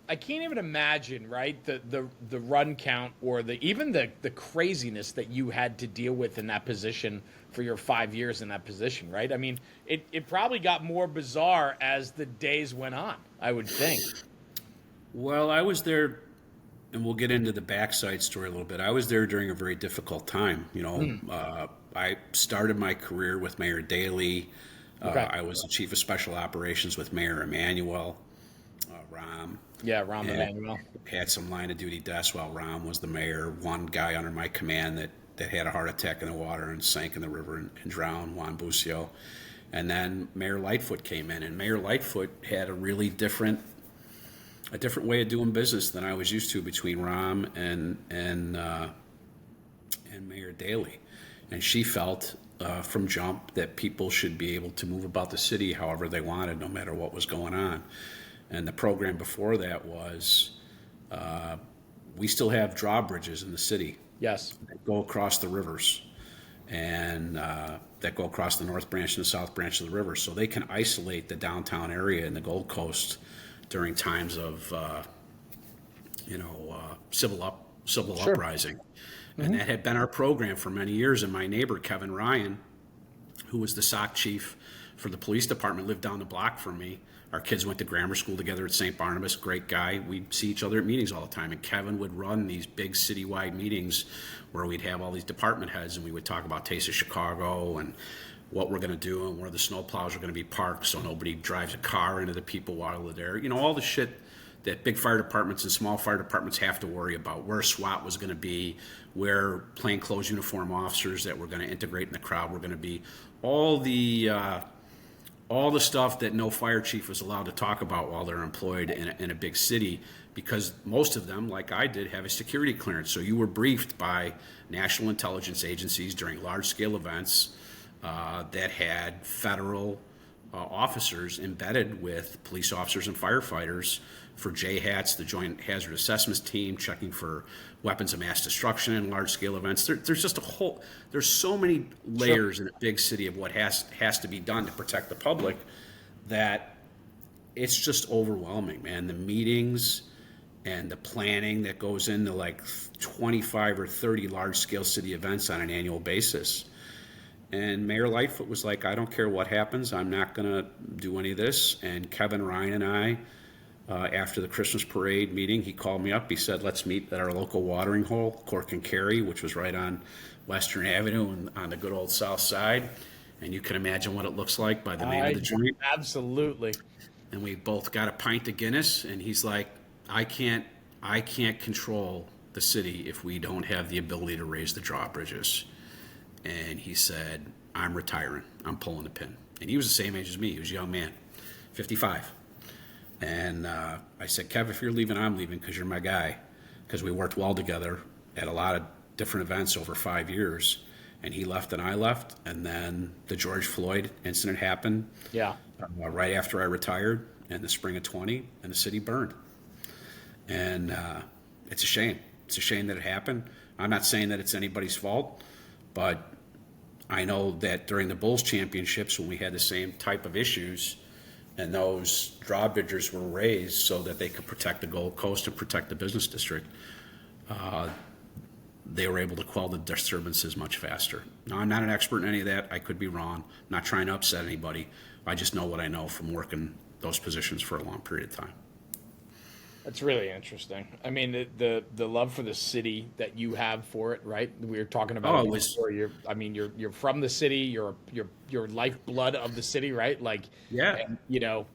S2: I can't even imagine, right? The run count or even the craziness that you had to deal with in that position for your 5 years in that position, right? I mean, it probably got more bizarre as the days went on, I would think.
S3: Well, I was there, and we'll get into the backside story a little bit. I was there during a very difficult time. I started my career with Mayor Daley.
S2: Okay.
S3: I was the chief of special operations with Mayor Emanuel, Ram.
S2: Yeah, Rahm
S3: And
S2: Emanuel.
S3: had some line of duty deaths while Ram was the mayor. One guy under my command that had a heart attack in the water and sank in the river and drowned, Juan Bucio. And then Mayor Lightfoot came in, and Mayor Lightfoot had a really different way of doing business than I was used to between Ram and Mayor Daley. And she felt from jump that people should be able to move about the city however they wanted, no matter what was going on. And the program before that was we still have drawbridges in the city
S2: Yes.
S3: that go across the rivers and that go across the north branch and the south branch of the river. So they can isolate the downtown area and the Gold Coast during times of, civil uprising. And that had been our program for many years. And my neighbor, Kevin Ryan, who was the SOC chief for the police department, lived down the block from me. Our kids went to grammar school together at St. Barnabas. Great guy. We'd see each other at meetings all the time. And Kevin would run these big citywide meetings where we'd have all these department heads and we would talk about Taste of Chicago and what we're going to do and where the snowplows are going to be parked so nobody drives a car into the people while they're there. All the shit that big fire departments and small fire departments have to worry about, where SWAT was going to be, where plainclothes uniform officers that were going to integrate in the crowd were going to be, all the stuff that no fire chief was allowed to talk about while they're employed in a big city, because most of them, like I did, have a security clearance. So you were briefed by national intelligence agencies during large-scale events that had federal officers embedded with police officers and firefighters for JHATS, the Joint Hazard Assessments Team, checking for weapons of mass destruction in large-scale events. There's just there's so many layers in a big city of what has to be done to protect the public that it's just overwhelming, man. The meetings and the planning that goes into like 25 or 30 large-scale city events on an annual basis. And Mayor Lightfoot was like, I don't care what happens. I'm not going to do any of this. And Kevin Ryan and I, after the Christmas parade meeting, he called me up. He said, let's meet at our local watering hole, Cork and Carey, which was right on Western Avenue and on the good old South Side. And you can imagine what it looks like by the name of the joint.
S2: Absolutely.
S3: And we both got a pint of Guinness. And he's like, I can't control the city if we don't have the ability to raise the drawbridges. And he said, I'm retiring. I'm pulling the pin. And he was the same age as me. He was a young man, 55. And I said, Kev, if you're leaving, I'm leaving because you're my guy. Because we worked well together at a lot of different events over 5 years. And he left and I left. And then the George Floyd incident happened.
S2: Yeah.
S3: Right after I retired in the spring of 20, and the city burned. And it's a shame. It's a shame that it happened. I'm not saying that it's anybody's fault, but I know that during the Bulls championships, when we had the same type of issues and those drawbridges were raised so that they could protect the Gold Coast and protect the business district, they were able to quell the disturbances much faster. Now, I'm not an expert in any of that. I could be wrong. I'm not trying to upset anybody. I just know what I know from working those positions for a long period of time.
S2: That's really interesting. I mean, the love for the city that you have for it, right? We were talking about
S3: Oh,
S2: it
S3: it was,
S2: before. You're from the city. You're lifeblood of the city, right? Like,
S3: yeah.
S2: and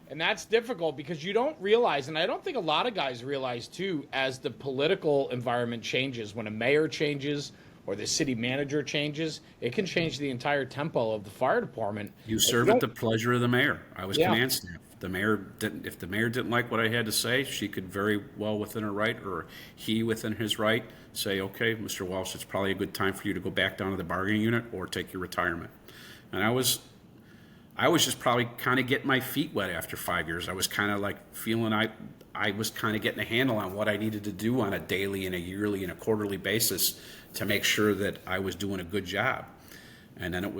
S2: and that's difficult because you don't realize, and I don't think a lot of guys realize too, as the political environment changes, when a mayor changes or the city manager changes, it can change the entire tempo of the fire department.
S3: You
S2: And you
S3: serve at
S2: don't,
S3: the pleasure of the mayor. I was
S2: yeah,
S3: command staff. The mayor didn't, if the mayor didn't like what I had to say, she could very well within her right, or he within his right, say, okay, Mr. Walsh, it's probably a good time for you to go back down to the bargaining unit or take your retirement. And I was just probably kind of getting my feet wet after 5 years. I was kind of like feeling I was kind of getting a handle on what I needed to do on a daily and a yearly and a quarterly basis to make sure that I was doing a good job. And then it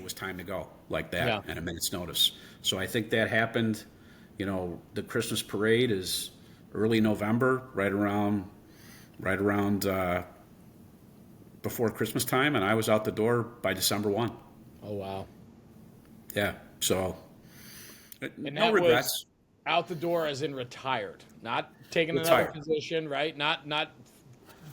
S3: was time to go like that,
S2: yeah.
S3: and a minute's notice. So I think that happened. The Christmas parade is early November, right around before Christmas time, and I was out the door by December 1.
S2: Oh wow.
S3: Yeah. So
S2: And
S3: no
S2: that
S3: regrets.
S2: was out the door as in retired, not taking another
S3: Retired.
S2: position, right? Not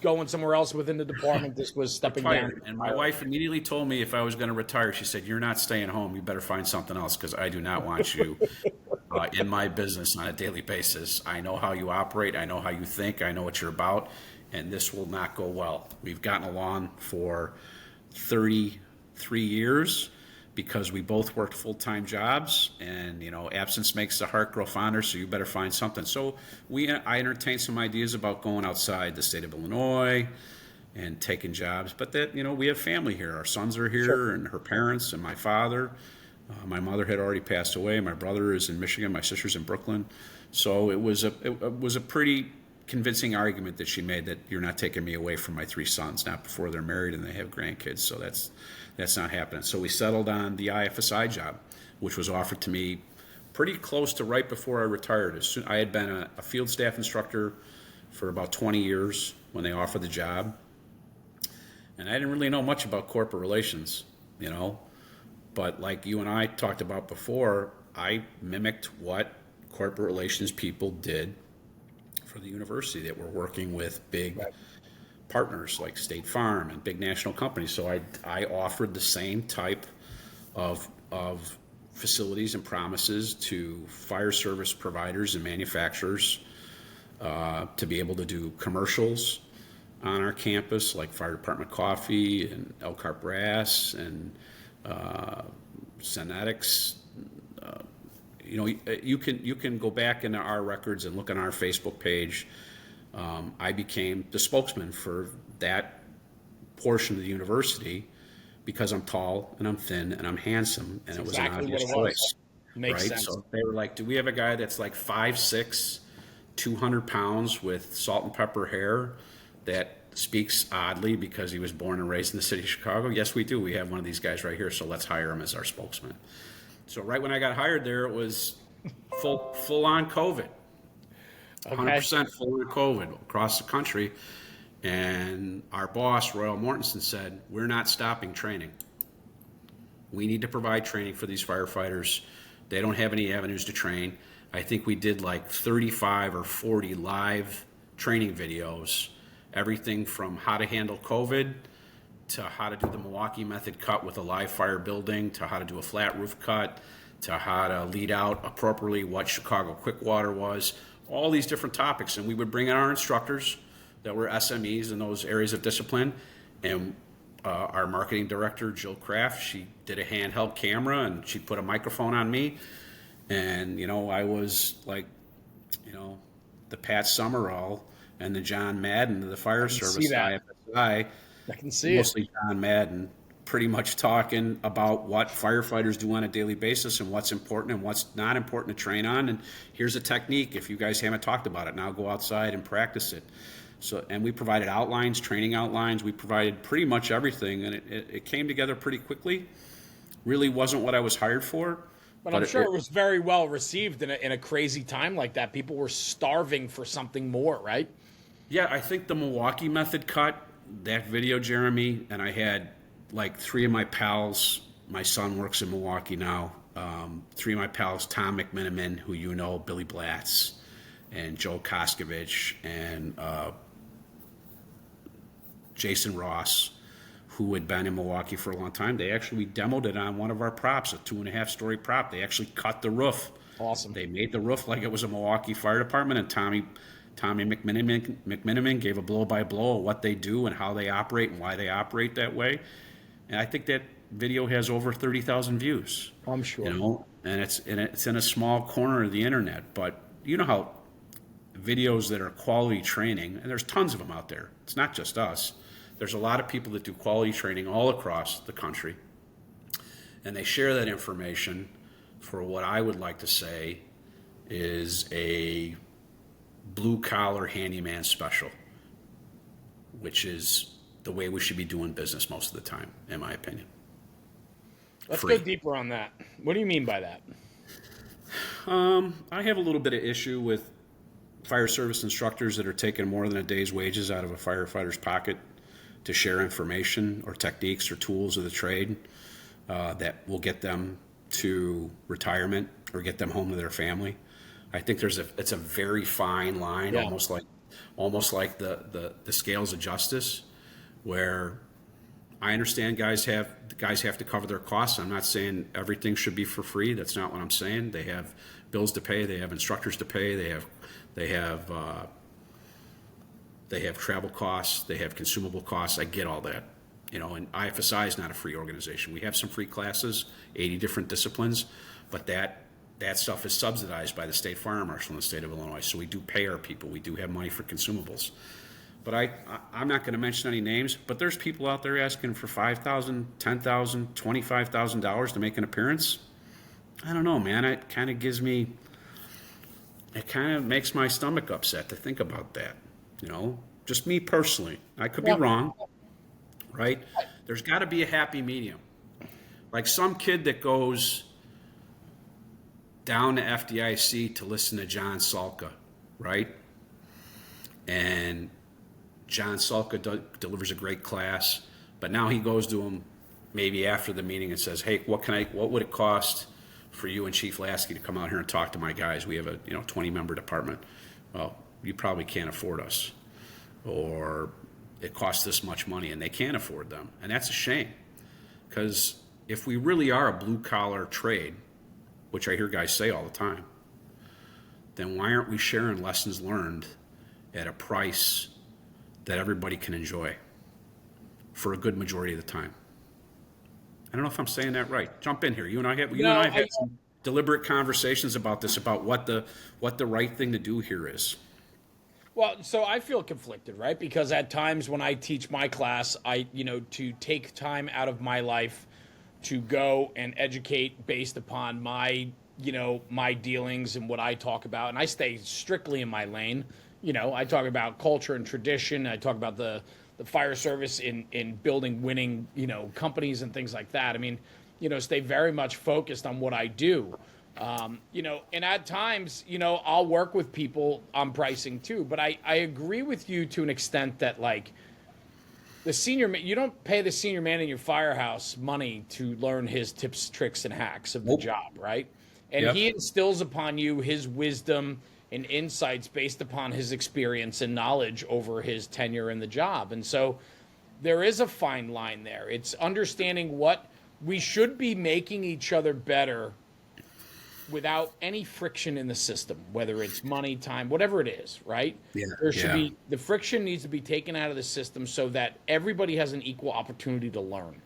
S2: going somewhere else within the department. This was stepping down.
S3: Retired. And my wife immediately told me if I was going to retire, she said, "You're not staying home. You better find something else because I do not want you in my business on a daily basis. I know how you operate. I know how you think. I know what you're about, and this will not go well." We've gotten along for 33 years because we both worked full-time jobs, and absence makes the heart grow fonder, so you better find something. So I entertained some ideas about going outside the state of Illinois and taking jobs, but that we have family here. Our sons are here,
S2: Sure.
S3: and her parents and my father. My mother had already passed away. My brother is in Michigan. My sister's in Brooklyn. So it was a pretty convincing argument that she made that you're not taking me away from my 3 sons, not before they're married and they have grandkids. So that's not happening. So we settled on the IFSI job, which was offered to me pretty close to right before I retired. I had been a field staff instructor for about 20 years when they offered the job. And I didn't really know much about corporate relations, But like you and I talked about before, I mimicked what corporate relations people did for the university that were working with big partners like State Farm and big national companies. So I offered the same type of facilities and promises to fire service providers and manufacturers to be able to do commercials on our campus, like Fire Department Coffee and Elkhart Brass and Synetics. You can go back into our records and look on our Facebook page. I became the spokesman for that portion of the university because I'm tall and I'm thin and I'm handsome, and it was an obvious choice.
S2: Makes
S3: right?
S2: sense.
S3: So they were like, "Do we have a guy that's like 5'6", 200 pounds with salt and pepper hair that speaks oddly because he was born and raised in the city of Chicago?" Yes, we do. We have one of these guys right here, so let's hire him as our spokesman. So right when I got hired there, it was full on COVID. 100% full on COVID across the country. And our boss, Royal Mortensen, said, "We're not stopping training. We need to provide training for these firefighters. They don't have any avenues to train." I think we did like 35 or 40 live training videos, everything from how to handle COVID to how to do the Milwaukee method cut with a live fire building, to how to do a flat roof cut, to how to lead out appropriately what Chicago quick water was, all these different topics. And we would bring in our instructors that were SMEs in those areas of discipline. And our marketing director, Jill Kraft, she did a handheld camera and she put a microphone on me. And, I was like, the Pat Summerall and the John Madden of the fire service, IFSI.
S2: I can see
S3: mostly John Madden, pretty much talking about what firefighters do on a daily basis and what's important and what's not important to train on. And here's a technique. If you guys haven't talked about it, now go outside and practice it. So, and we provided outlines, training outlines. We provided pretty much everything, and it came together pretty quickly. Really wasn't what I was hired for.
S2: But I'm sure it was very well received in a crazy time like that. People were starving for something more, right?
S3: Yeah, I think the Milwaukee method cut, that video, Jeremy, and I had like 3 of my pals. My son works in Milwaukee now. 3 of my pals, Tom McMiniman, who Billy Blatz, and Joe Koskovich and Jason Ross, who had been in Milwaukee for a long time. We demoed it on one of our props, a 2.5-story prop. They actually cut the roof.
S2: Awesome.
S3: They made the roof like it was a Milwaukee Fire Department, and Tommy McMiniman gave a blow-by-blow of what they do and how they operate and why they operate that way. And I think that video has over 30,000 views.
S2: I'm sure.
S3: And it's in a small corner of the internet. But you know how videos that are quality training, and there's tons of them out there. It's not just us. There's a lot of people that do quality training all across the country, and they share that information for what I would like to say is a blue-collar handyman special, which is the way we should be doing business most of the time, in my opinion.
S2: Let's go deeper on that. What do you mean by that?
S3: I have a little bit of issue with fire service instructors that are taking more than a day's wages out of a firefighter's pocket to share information or techniques or tools of the trade that will get them to retirement or get them home to their family. I think it's a very fine line,
S2: yeah.
S3: almost like the scales of justice, where I understand guys have to cover their costs. I'm not saying everything should be for free. That's not what I'm saying. They have bills to pay. They have instructors to pay. They have travel costs. They have consumable costs. I get all that. And IFSI is not a free organization. We have some free classes, 80 different disciplines, but that stuff is subsidized by the state fire marshal in the state of Illinois. So we do pay our people. We do have money for consumables. But I'm not going to mention any names, but there's people out there asking for $5,000, $10,000, $25,000 to make an appearance. I don't know, man. It kind of makes my stomach upset to think about that. Just me personally. I could be wrong, right? There's got to be a happy medium. Like some kid that goes down to FDIC to listen to John Salka, right? And John Salka delivers a great class, but now he goes to him maybe after the meeting and says, "Hey, what would it cost for you and Chief Lasky to come out here and talk to my guys? We have a 20-member department." Well, you probably can't afford us, or it costs this much money, and they can't afford them, and that's a shame, because if we really are a blue-collar trade, which I hear guys say all the time, then why aren't we sharing lessons learned at a price that everybody can enjoy for a good majority of the time? I don't know if I'm saying that right. Jump in here. You and I have had some deliberate conversations about this, about what the right thing to do here is.
S2: Well, so I feel conflicted, right? Because at times when I teach my class, to take time out of my life to go and educate based upon my dealings and what I talk about, and I stay strictly in my lane. I talk about culture and tradition. I talk about the fire service in building winning, companies and things like that. I mean, stay very much focused on what I do. And at times, I'll work with people on pricing too, but I agree with you to an extent that like you don't pay the senior man in your firehouse money to learn his tips, tricks, and hacks of the job, right? And he instills upon you his wisdom and insights based upon his experience and knowledge over his tenure in the job. And so there is a fine line there. It's understanding what we should be making each other better without any friction in the system, whether it's money, time, whatever it is, right?
S3: Yeah.
S2: There should be, the friction needs to be taken out of the system so that everybody has an equal opportunity to learn.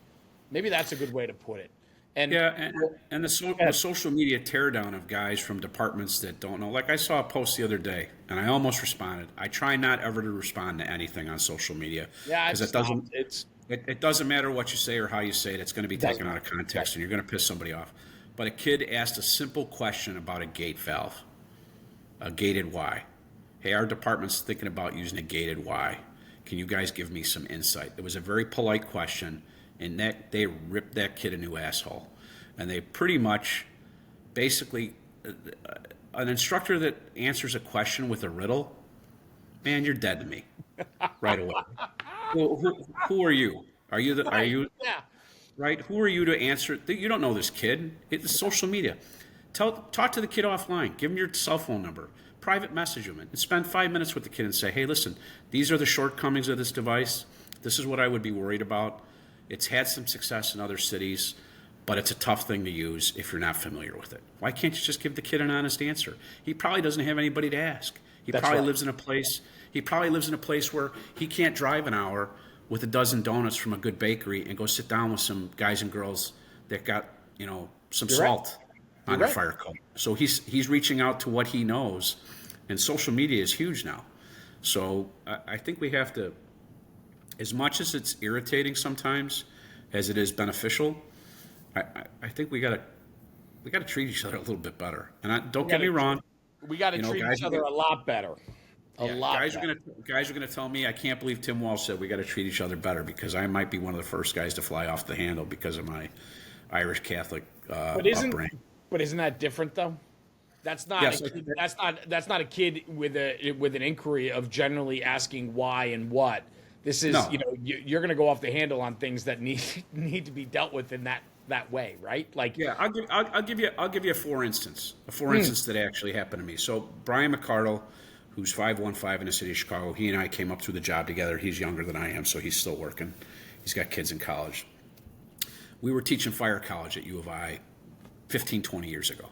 S2: Maybe that's a good way to put it. And
S3: the social media teardown of guys from departments that don't know. Like I saw a post the other day, and I almost responded. I try not ever to respond to anything on social media.
S2: Yeah,
S3: because it doesn't matter what you say or how you say it. It's going to be taken out of context, and you're going to piss somebody off. But a kid asked a simple question about a gate valve, a gated Y. Hey, our department's thinking about using a gated Y. Can you guys give me some insight? It was a very polite question, and that they ripped that kid a new asshole. And they pretty much, basically, an instructor that answers a question with a riddle, man, you're dead to me right away. Who are you? Are you?
S2: Yeah.
S3: Right? Who are you to answer? You don't know this kid. It's social media. Talk to the kid offline. Give him your cell phone number. private message them and spend 5 minutes with the kid and say, hey, listen, these are the shortcomings of this device. This is what I would be worried about. It's had some success in other cities, but it's a tough thing to use if you're not familiar with it. Why can't you just give the kid an honest answer? He probably doesn't have anybody to ask. He probably lives in a place where he can't drive an hour with a dozen donuts from a good bakery and go sit down with some guys and girls that got, some salt on their fire code. So he's reaching out to what he knows, and social media is huge now. So I think we have to, as much as it's irritating sometimes as it is beneficial, I think we gotta treat each other a little bit better. And don't get me wrong,
S2: we got to treat each other a lot better. Guys are gonna tell me, I can't believe Tim Walsh said we got to treat each other better, because I might be one of the first guys to fly off the handle because of my Irish Catholic upbringing. But isn't that different though? That's not that's not a kid with an inquiry of generally asking why and what. This is you're going to go off the handle on things that need to be dealt with in that way, right? Like,
S3: yeah, I'll give you a for instance that actually happened to me. So Brian McCardle, who's 515 in the city of Chicago, he and I came up through the job together. He's younger than I am, so he's still working. He's got kids in college. We were teaching fire college at U of I 15, 20 years ago.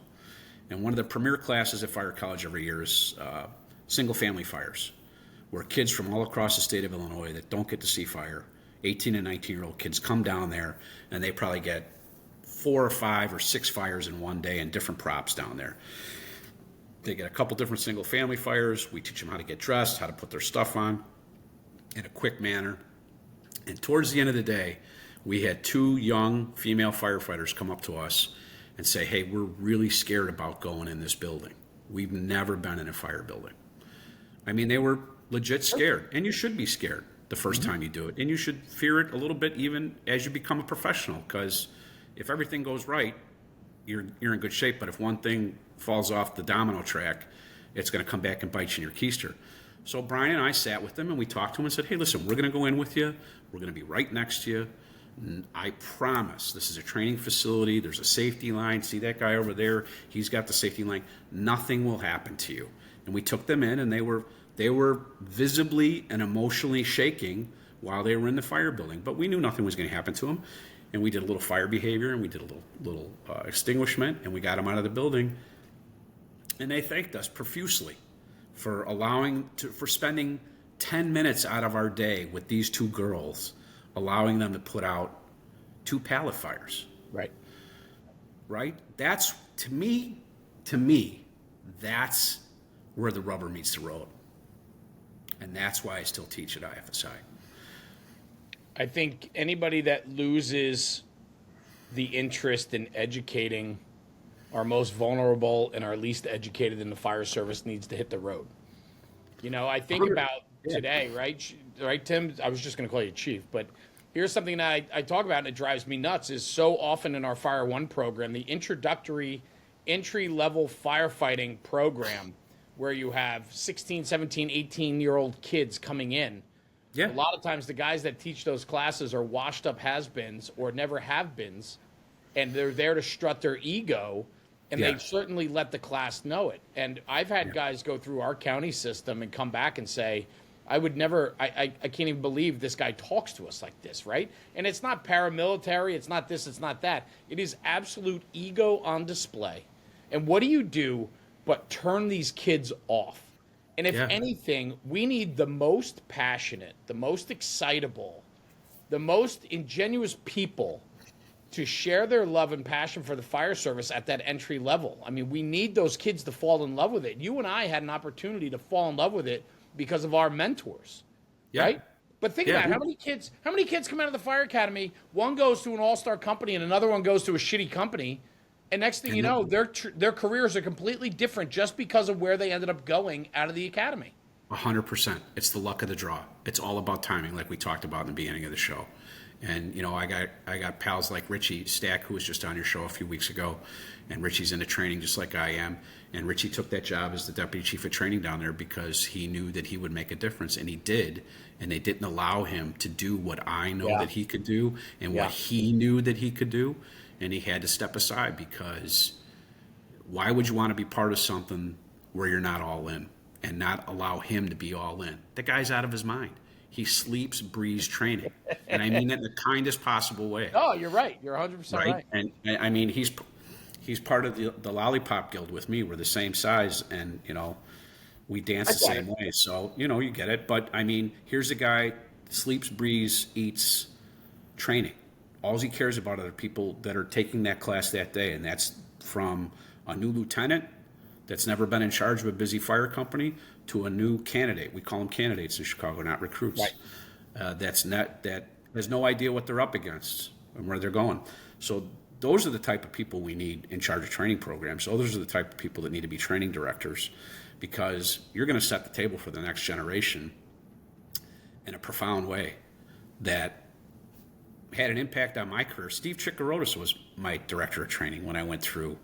S3: And one of the premier classes at fire college every year is single family fires, where kids from all across the state of Illinois that don't get to see fire, 18 and 19-year-old kids, come down there, and they probably get 4 or 5 or 6 fires in one day and different props down there. They get a couple different single family fires. We teach them how to get dressed, how to put their stuff on in a quick manner. And towards the end of the day, we had 2 young female firefighters come up to us and say, hey, we're really scared about going in this building. We've never been in a fire building. I mean, they were legit scared, and you should be scared the first time you do it, and you should fear it a little bit even as you become a professional, because if everything goes right, you're in good shape. But if one thing falls off the domino track, it's going to come back and bite you in your keister. So Brian and I sat with them and we talked to them and said, hey, listen, we're going to go in with you. We're going to be right next to you. I promise, this is a training facility. There's a safety line. See that guy over there? He's got the safety line. Nothing will happen to you. And we took them in, and they were visibly and emotionally shaking while they were in the fire building. But we knew nothing was going to happen to them. And we did a little fire behavior, and we did a little extinguishment, and we got them out of the building. And they thanked us profusely for for spending 10 minutes out of our day with these 2 girls, allowing them to put out 2 pallet fires. Right? That's, to me, that's where the rubber meets the road. And that's why I still teach at IFSI.
S2: I think anybody that loses the interest in educating our most vulnerable and our least educated in the fire service needs to hit the road. I think about today, right, Tim? I was just going to call you Chief, but here's something that I talk about, and it drives me nuts, is so often in our Fire One program, the introductory entry-level firefighting program, where you have 16, 17, 18-year-old kids coming in. Yeah. A lot of times the guys that teach those classes are washed-up has-beens or never have-beens, and they're there to strut their ego, and they certainly let the class know it. And I've had guys go through our county system and come back and say, I can't even believe this guy talks to us like this, right? And it's not paramilitary, it's not this, it's not that. It is absolute ego on display. And what do you do but turn these kids off? And if anything, we need the most passionate, the most excitable, the most ingenuous people to share their love and passion for the fire service at that entry level. I mean, we need those kids to fall in love with it. You and I had an opportunity to fall in love with it because of our mentors, right? But think about it. How many kids come out of the fire academy? One goes to an all-star company and another one goes to a shitty company. And next thing you know, their careers are completely different just because of where they ended up going out of the academy.
S3: 100%. It's the luck of the draw. It's all about timing, like we talked about in the beginning of the show. And I got pals like Richie Stack, who was just on your show a few weeks ago, and Richie's into training just like I am. And Richie took that job as the deputy chief of training down there because he knew that he would make a difference, and he did. And they didn't allow him to do what I know that he could do and what he knew that he could do. And he had to step aside, because why would you want to be part of something where you're not all in and not allow him to be all in. The guy's out of his mind. He sleeps, breathes training. And I mean it in the kindest possible way.
S2: Oh, you're right. You're 100% right.
S3: And I mean, he's part of the Lollipop Guild with me. We're the same size, and, we dance the same way. So, you get it. But, I mean, here's a guy, sleeps, breathes, eats, training. All he cares about are the people that are taking that class that day, and that's from a new lieutenant that's never been in charge of a busy fire company to a new candidate. We call them candidates in Chicago, not recruits.
S2: Right.
S3: That has no idea what they're up against and where they're going. So those are the type of people we need in charge of training programs. So those are the type of people that need to be training directors, because you're going to set the table for the next generation in a profound way that had an impact on my career. Steve Chikarotis was my director of training when I went through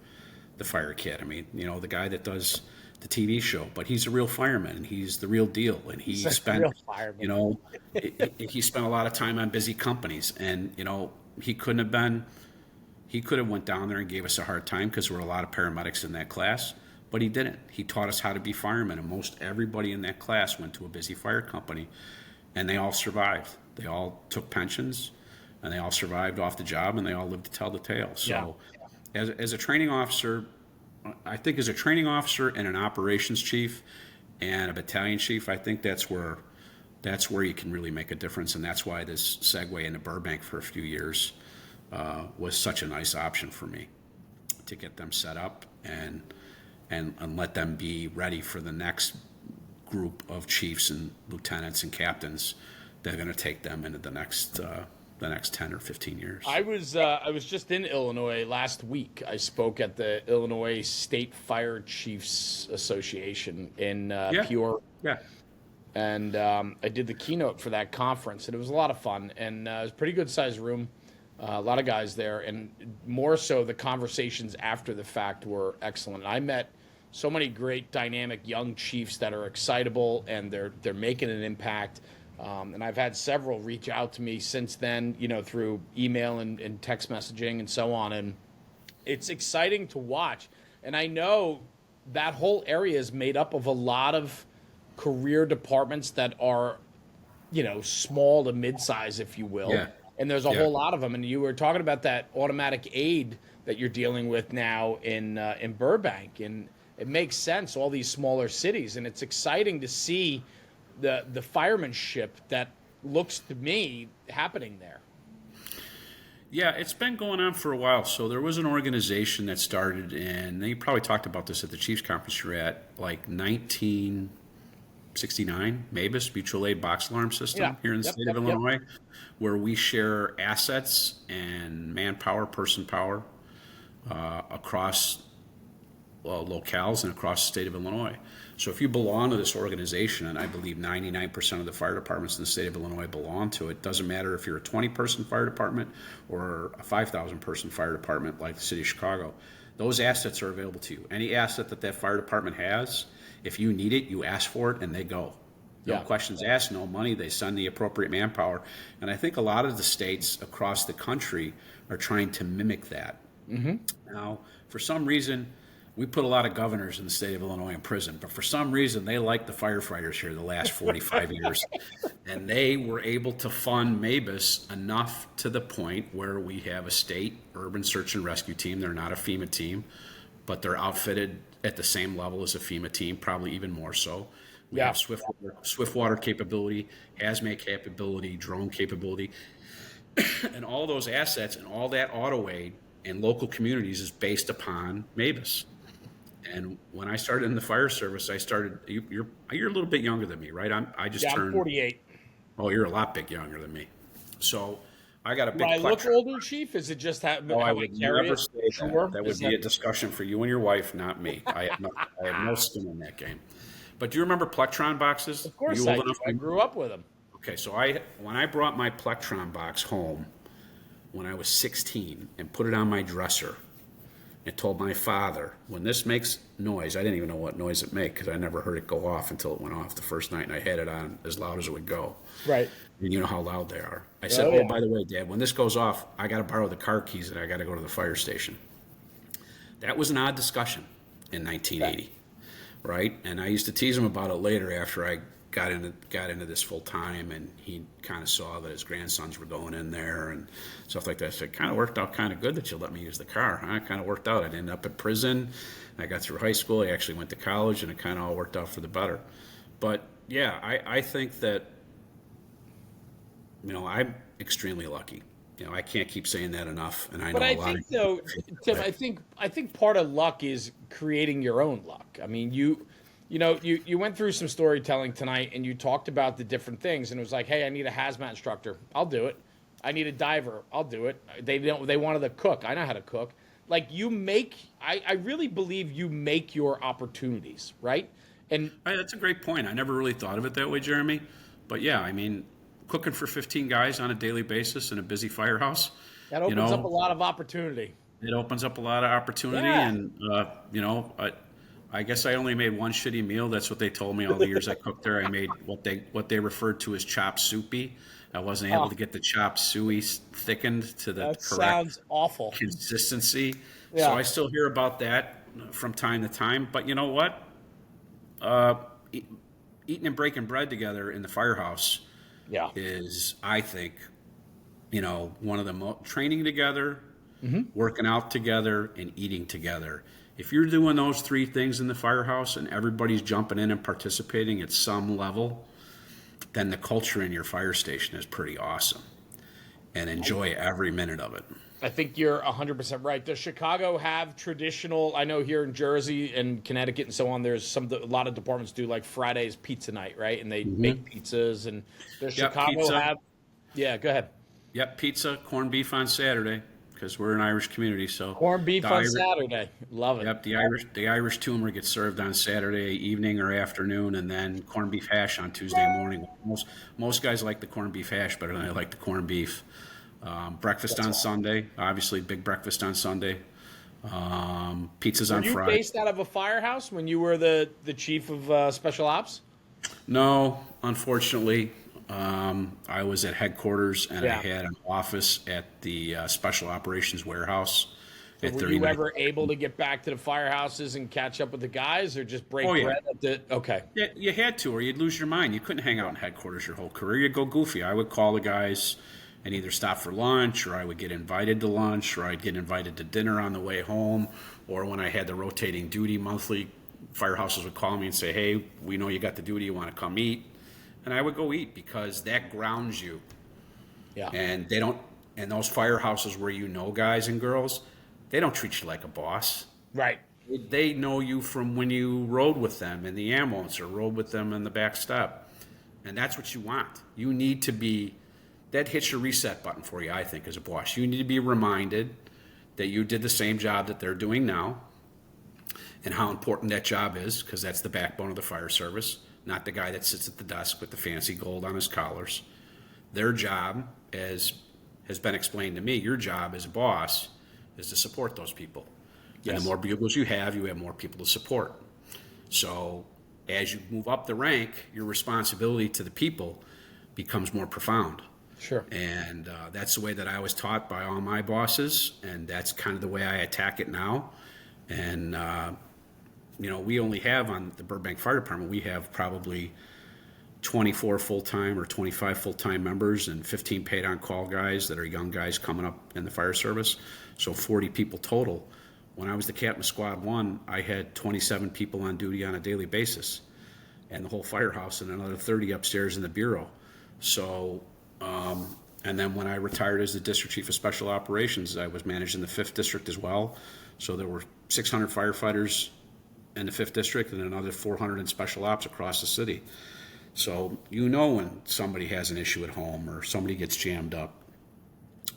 S3: the Fire Academy. The guy that does the TV show, but he's a real fireman, and he's the real deal. And he spent, he spent a lot of time on busy companies, and he could have went down there and gave us a hard time because there were a lot of paramedics in that class, but he didn't. He taught us how to be firemen, and most everybody in that class went to a busy fire company, and they all survived. They all took pensions, and they all survived off the job, and they all lived to tell the tale. So as a training officer, I think as a training officer and an operations chief and a battalion chief, I think that's where you can really make a difference. And that's why this segue into Burbank for a few years was such a nice option for me, to get them set up and let them be ready for the next group of chiefs and lieutenants and captains that are going to take them into the next 10 or 15 years.
S2: I was just in Illinois last week. I spoke at the Illinois State Fire Chiefs Association in Peoria.
S3: Yeah.
S2: And I did the keynote for that conference, and it was a lot of fun. And it was a pretty good sized room, a lot of guys there, and more so the conversations after the fact were excellent. I met so many great, dynamic young chiefs that are excitable, and they're making an impact. And I've had several reach out to me since then, through email and text messaging and so on. And it's exciting to watch. And I know that whole area is made up of a lot of career departments that are, small to mid-size, if you will.
S3: Yeah.
S2: And there's a whole lot of them. And you were talking about that automatic aid that you're dealing with now in Burbank. And it makes sense, all these smaller cities. And it's exciting to see the firemanship that looks to me happening there.
S3: Yeah, it's been going on for a while. So there was an organization that started in, you probably talked about this at the Chiefs Conference you're at, like 1969, MABUS, Mutual Aid Box Alarm System here in the state of Illinois, where we share assets and manpower, person power across locales and across the state of Illinois. So if you belong to this organization, and I believe 99% of the fire departments in the state of Illinois belong to it, doesn't matter if you're a 20-person fire department or a 5,000-person fire department like the city of Chicago, those assets are available to you. Any asset that fire department has, if you need it, you ask for it and they go. No questions asked, no money, they send the appropriate manpower. And I think a lot of the states across the country are trying to mimic that. Mm-hmm. Now, for some reason, we put a lot of governors in the state of Illinois in prison, but for some reason they like the firefighters here the last 45 years. And they were able to fund MABUS enough to the point where we have a state urban search and rescue team. They're not a FEMA team, but they're outfitted at the same level as a FEMA team, probably even more so. We have swift water capability, hazmat capability, drone capability, and all those assets and all that auto aid in local communities is based upon MABUS. And when I started in the fire service, you're a little bit younger than me, right? I'm
S2: 48.
S3: Oh, you're a lot big younger than me. So I got a big.
S2: Do I look older, Chief? Is it just that?
S3: No, I would never say that. That would be a discussion for you and your wife, not me. I have no skin in that game. But do you remember Plectron boxes?
S2: Of course I do. I grew up with them.
S3: Okay, so when I brought my Plectron box home when I was 16 and put it on my dresser, and told my father, when this makes noise, I didn't even know what noise it made because I never heard it go off until it went off the first night, and I had it on as loud as it would go.
S2: Right.
S3: And you know how loud they are. I said, by the way, Dad, when this goes off, I got to borrow the car keys and I got to go to the fire station. That was an odd discussion in 1980. right? And I used to tease him about it later after I got into this full time, and he kind of saw that his grandsons were going in there and stuff like that. So it kind of worked out kind of good that you let me use the car. Huh? It kind of worked out. I ended up at prison. I got through high school. I actually went to college, and it kind of all worked out for the better. But yeah, I think that, I'm extremely lucky. I can't keep saying that enough, and I know
S2: But I
S3: a lot
S2: think
S3: of
S2: though, Tim, I think part of luck is creating your own luck. I mean, you went through some storytelling tonight, and you talked about the different things, and it was like, hey, I need a hazmat instructor, I'll do it. I need a diver, I'll do it. They wanted a cook, I know how to cook. Like I really believe you make your opportunities, right? And
S3: That's a great point. I never really thought of it that way, Jeremy. But yeah, I mean, cooking for 15 guys on a daily basis in a busy firehouse,
S2: that opens up a lot of opportunity.
S3: it opens up a lot of opportunity.
S2: Yeah.
S3: And, I guess I only made one shitty meal. That's what they told me all the years I cooked there. I made what they referred to as chop soupy. I wasn't able to get the chop suey thickened to the
S2: That
S3: correct
S2: sounds awful.
S3: consistency.
S2: Yeah.
S3: So I still hear about that from time to time. But you know what? Eating and breaking bread together in the firehouse
S2: Yeah.
S3: is, I think, one of the training together, working out together, and eating together. If you're doing those three things in the firehouse and everybody's jumping in and participating at some level, then the culture in your fire station is pretty awesome, and enjoy every minute of it.
S2: I think you're 100% right. Does Chicago have traditional? I know here in Jersey and Connecticut and so on, there's a lot of departments do like Friday's pizza night, right? And they make pizzas. And does Chicago
S3: pizza.
S2: have? Yeah, go ahead.
S3: Yep, pizza, corned beef on Saturday, because we're an Irish community. So
S2: Corned beef on Saturday. Love it.
S3: Yep, the Irish tumor gets served on Saturday evening or afternoon, and then corned beef hash on Tuesday morning. Most guys like the corned beef hash better than I like the corned beef. Breakfast on Sunday, obviously big breakfast on Sunday. Pizzas on
S2: Were you
S3: Friday.
S2: based out of a firehouse when you were the chief of special ops?
S3: No, unfortunately. I was at headquarters, and
S2: Yeah.
S3: I had an office at the Special Operations Warehouse. At
S2: Were
S3: 39.
S2: you ever able to get back to the firehouses and catch up with the guys, or just break
S3: Oh, yeah.
S2: bread at the? Okay.
S3: Yeah, you had to, or you'd lose your mind. You couldn't hang out in headquarters your whole career. You'd go goofy. I would call the guys and either stop for lunch, or I would get invited to lunch, or I'd get invited to dinner on the way home, or when I had the rotating duty monthly, firehouses would call me and say, hey, we know you got the duty, you want to come eat? And I would go eat, because that grounds you.
S2: Yeah.
S3: And and those firehouses where guys and girls, they don't treat you like a boss.
S2: Right.
S3: They know you from when you rode with them in the ambulance or rode with them in the back step. And that's what you want. You need to be, that hits your reset button for you, I think, as a boss. You need to be reminded that you did the same job that they're doing now, and how important that job is, because that's the backbone of the fire service, not the guy that sits at the desk with the fancy gold on his collars. Their job, as has been explained to me, your job as a boss is to support those people. Yes. And the more bugles you have more people to support. So as you move up the rank, your responsibility to the people becomes more profound.
S2: Sure.
S3: And that's the way that I was taught by all my bosses, and that's kind of the way I attack it now. And, we only have on the Burbank Fire Department, we have probably 24 full-time or 25 full-time members and 15 paid-on-call guys that are young guys coming up in the fire service. So 40 people total. When I was the captain of Squad 1, I had 27 people on duty on a daily basis, and the whole firehouse, and another 30 upstairs in the bureau. So, and then when I retired as the district chief of special operations, I was managing the 5th district as well. So there were 600 firefighters in the 5th district and another 400 in special ops across the city. So when somebody has an issue at home, or somebody gets jammed up,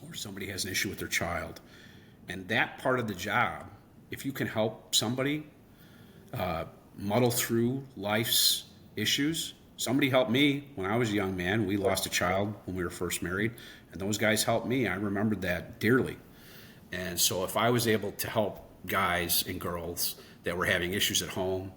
S3: or somebody has an issue with their child. And that part of the job, if you can help somebody muddle through life's issues. Somebody helped me when I was a young man. We lost a child when we were first married, and those guys helped me. I remembered that dearly. And so if I was able to help guys and girls that were having issues at home,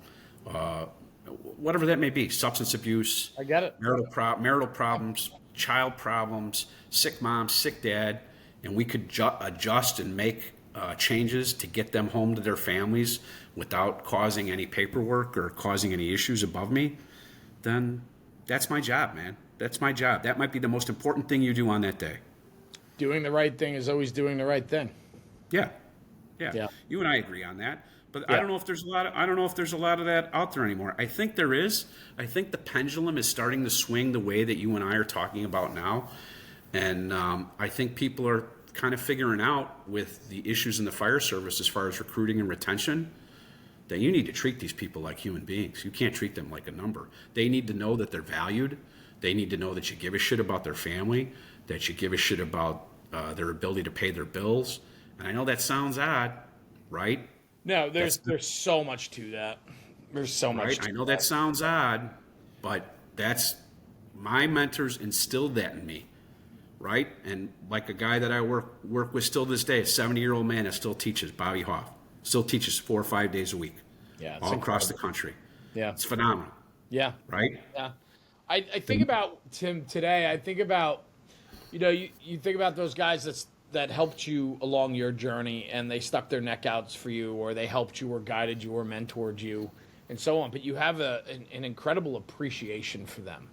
S3: whatever that may be, substance abuse,
S2: I get it,
S3: marital problems, child problems, sick mom, sick dad, and we could adjust and make changes to get them home to their families without causing any paperwork or causing any issues above me, then that's my job, man. That's my job. That might be the most important thing you do on that day.
S2: Doing the right thing is always doing the right thing.
S3: Yeah.
S2: Yeah.
S3: You and I agree on that. But
S2: Yeah.
S3: I don't know if there's a lot of that out there anymore. I think there is. I think the pendulum is starting to swing the way that you and I are talking about now. And I think people are kind of figuring out with the issues in the fire service as far as recruiting and retention that you need to treat these people like human beings. You can't treat them like a number. They need to know that they're valued. They need to know that you give a shit about their family, that you give a shit about their ability to pay their bills. And I know that sounds odd, right?
S2: No, there's so much to that. There's so much.
S3: Right? I know that sounds odd, but that's my mentors instilled that in me, right? And like a guy that I work with still to this day, a 70-year-old man that still teaches, Bobby Hoff, still teaches 4 or 5 days a week, all across the country.
S2: Yeah,
S3: it's phenomenal.
S2: Yeah,
S3: right.
S2: Yeah, I think about Tim today. I think about, you think about those guys that helped you along your journey, and they stuck their neck out for you, or they helped you or guided you or mentored you and so on. But you have an incredible appreciation for them.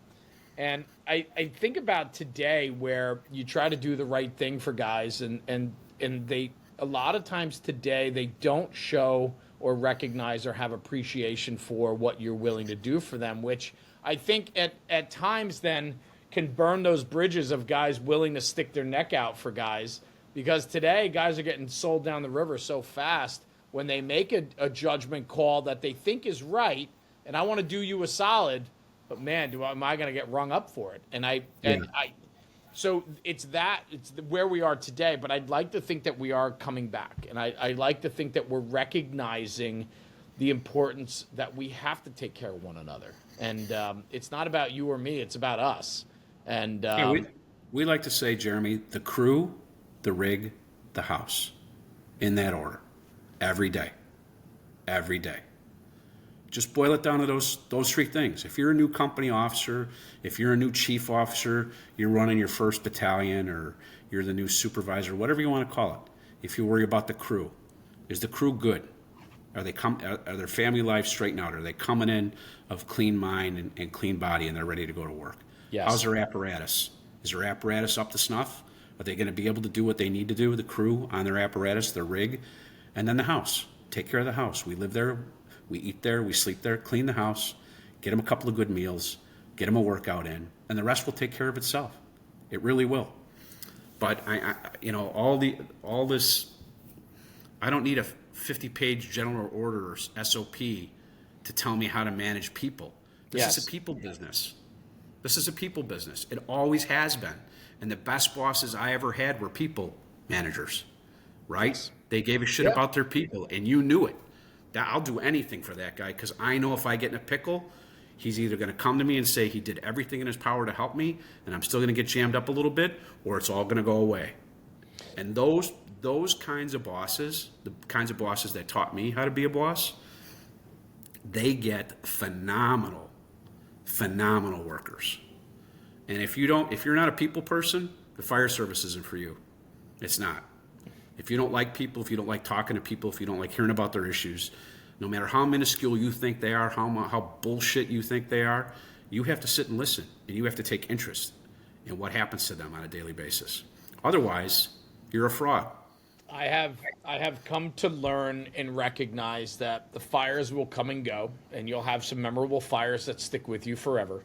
S2: And I think about today where you try to do the right thing for guys, and they, a lot of times today, they don't show or recognize or have appreciation for what you're willing to do for them, which I think at times then can burn those bridges of guys willing to stick their neck out for guys, because today guys are getting sold down the river so fast when they make a judgment call that they think is right, and I want to do you a solid, but man, am I going to get rung up for it? So it's where we are today, but I'd like to think that we are coming back, and I like to think that we're recognizing the importance that we have to take care of one another, and it's not about you or me, it's about us. And
S3: we like to say, Jeremy, the crew, the rig, the house, in that order, every day. Just boil it down to those 3 things. If you're a new company officer, if you're a new chief officer, you're running your first battalion, or you're the new supervisor, whatever you want to call it. If you worry about the crew, is the crew good? Are their family lives straightened out? Are they coming in of clean mind and clean body, and they're ready to go to work?
S2: Yes.
S3: How's their apparatus? Is their apparatus up to snuff? Are they going to be able to do what they need to do, the crew on their apparatus, their rig? And then the house. Take care of the house. We live there, we eat there, we sleep there, clean the house, get them a couple of good meals, get them a workout in, and the rest will take care of itself. It really will. But all this, I don't need a 50-page general order or SOP to tell me how to manage people. This is a people business. It always has been. And the best bosses I ever had were people managers, right? Yes. They gave a shit about their people, and you knew it. I'll do anything for that guy, because I know if I get in a pickle, he's either going to come to me and say he did everything in his power to help me, and I'm still going to get jammed up a little bit, or it's all going to go away. And those kinds of bosses, the kinds of bosses that taught me how to be a boss, they get phenomenal workers. And if you're not a people person, the fire service isn't for you. It's not. If you don't like people, if you don't like talking to people, if you don't like hearing about their issues, no matter how minuscule you think they are, how bullshit you think they are, you have to sit and listen, and you have to take interest in what happens to them on a daily basis. Otherwise, you're a fraud.
S2: I have come to learn and recognize that the fires will come and go, and you'll have some memorable fires that stick with you forever.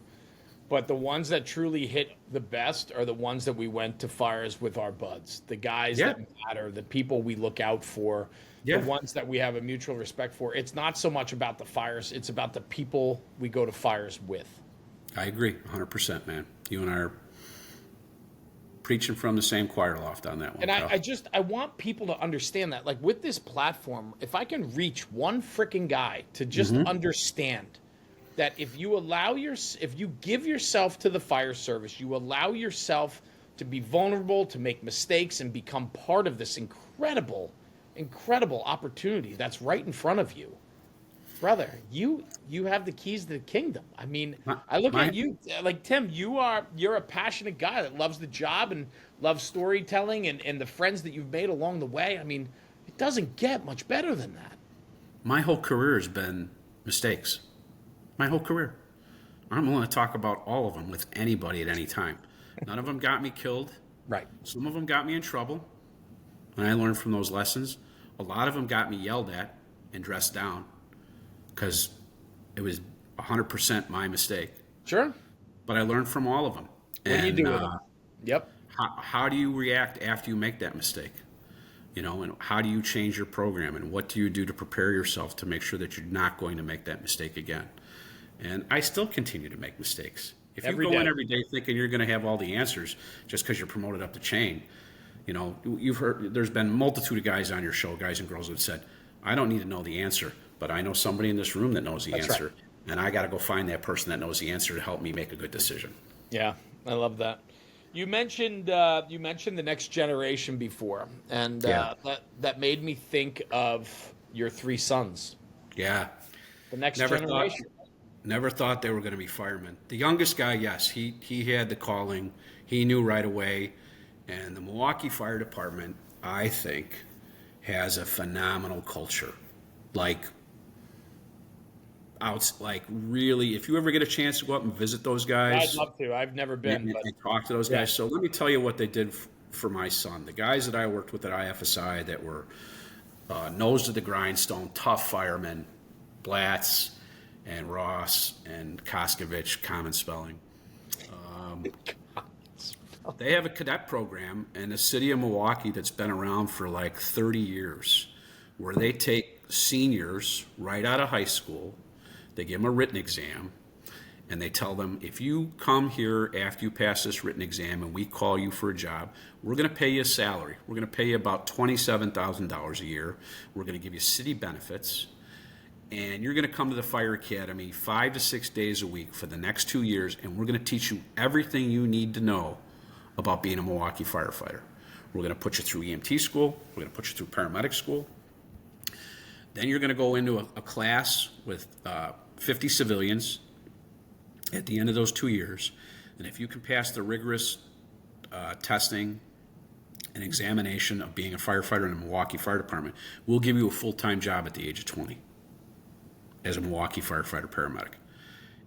S2: But the ones that truly hit the best are the ones that we went to fires with our buds, the guys that matter, the people we look out for, the ones that we have a mutual respect for. It's not so much about the fires, it's about the people we go to fires with.
S3: I agree 100%, man. You and I are preaching from the same choir loft on that one.
S2: And I want people to understand that, like, with this platform, if I can reach one freaking guy to just understand that if you give yourself to the fire service, you allow yourself to be vulnerable, to make mistakes, and become part of this incredible opportunity that's right in front of you. Brother, you have the keys to the kingdom. I mean, I look at you, like, Tim, you're a passionate guy that loves the job and loves storytelling and the friends that you've made along the way. I mean, doesn't get much better than that.
S3: My whole career has been mistakes. My whole career. I'm willing to talk about all of them with anybody at any time. None of them got me killed.
S2: Right.
S3: Some of them got me in trouble, and I learned from those lessons. A lot of them got me yelled at and dressed down because it was 100% my mistake.
S2: Sure.
S3: But I learned from all of them.
S2: What do you do with it? Yep.
S3: How do you react after you make that mistake? You know, and how do you change your program, and what do you do to prepare yourself to make sure that you're not going to make that mistake again? And I still continue to make mistakes. If you go in every day thinking you're going to have all the answers just because you're promoted up the chain, you know, you've heard, there's been a multitude of guys on your show, guys and girls, that said, I don't need to know the answer, but I know somebody in this room that knows the answer. Right. And I got to go find that person that knows the answer to help me make a good decision.
S2: Yeah, I love that. You mentioned the next generation before, and that made me think of your 3 sons.
S3: Yeah.
S2: The next generation.
S3: Never thought they were going to be firemen. The youngest guy, yes, he had the calling. He knew right away. And the Milwaukee Fire Department, I think, has a phenomenal culture. Like really, if you ever get a chance to go up and visit those guys.
S2: I'd love to. I've never been.
S3: And talk to those guys. So let me tell you what they did for my son. The guys that I worked with at IFSI that were nose to the grindstone, tough firemen, Blatz and Ross and Koskovich, common spelling. They have a cadet program in the city of Milwaukee that's been around for like 30 years, where they take seniors right out of high school, they give them a written exam, and they tell them, if you come here after you pass this written exam and we call you for a job, we're going to pay you a salary. We're going to pay you about $27,000 a year. We're going to give you city benefits. And you're going to come to the fire academy 5 to 6 days a week for the next 2 years, and we're going to teach you everything you need to know about being a Milwaukee firefighter. We're going to put you through EMT school. We're going to put you through paramedic school. Then you're going to go into a class with 50 civilians at the end of those 2 years. And if you can pass the rigorous testing and examination of being a firefighter in the Milwaukee Fire Department, we'll give you a full-time job at the age of 20 as a Milwaukee firefighter paramedic.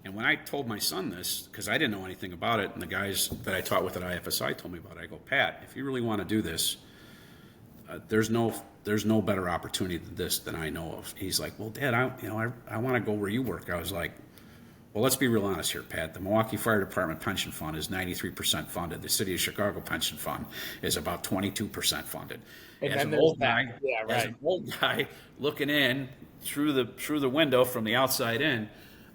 S3: And when I told my son this, because I didn't know anything about it, and the guys that I taught with at IFSI told me about it, I go, Pat, if you really want to do this, there's no better opportunity than this than I know of. He's like, well, Dad, I want to go where you work. I was like, well, let's be real honest here, Pat. The Milwaukee Fire Department pension fund is 93% funded. The City of Chicago pension fund is about 22% funded.
S2: And
S3: as an old guy looking in through the window from the outside in,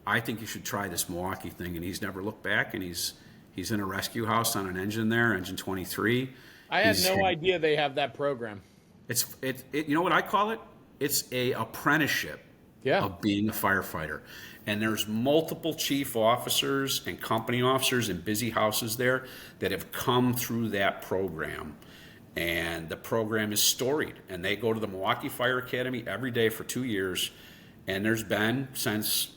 S3: I think you should try this Milwaukee thing. And he's never looked back. And he's in a rescue house on an engine there, engine 23.
S2: I had no idea they have that program.
S3: It's you know what I call it? It's a apprenticeship of being a firefighter. And there's multiple chief officers and company officers in busy houses there that have come through that program. And the program is storied. And they go to the Milwaukee Fire Academy every day for 2 years. And there's been, since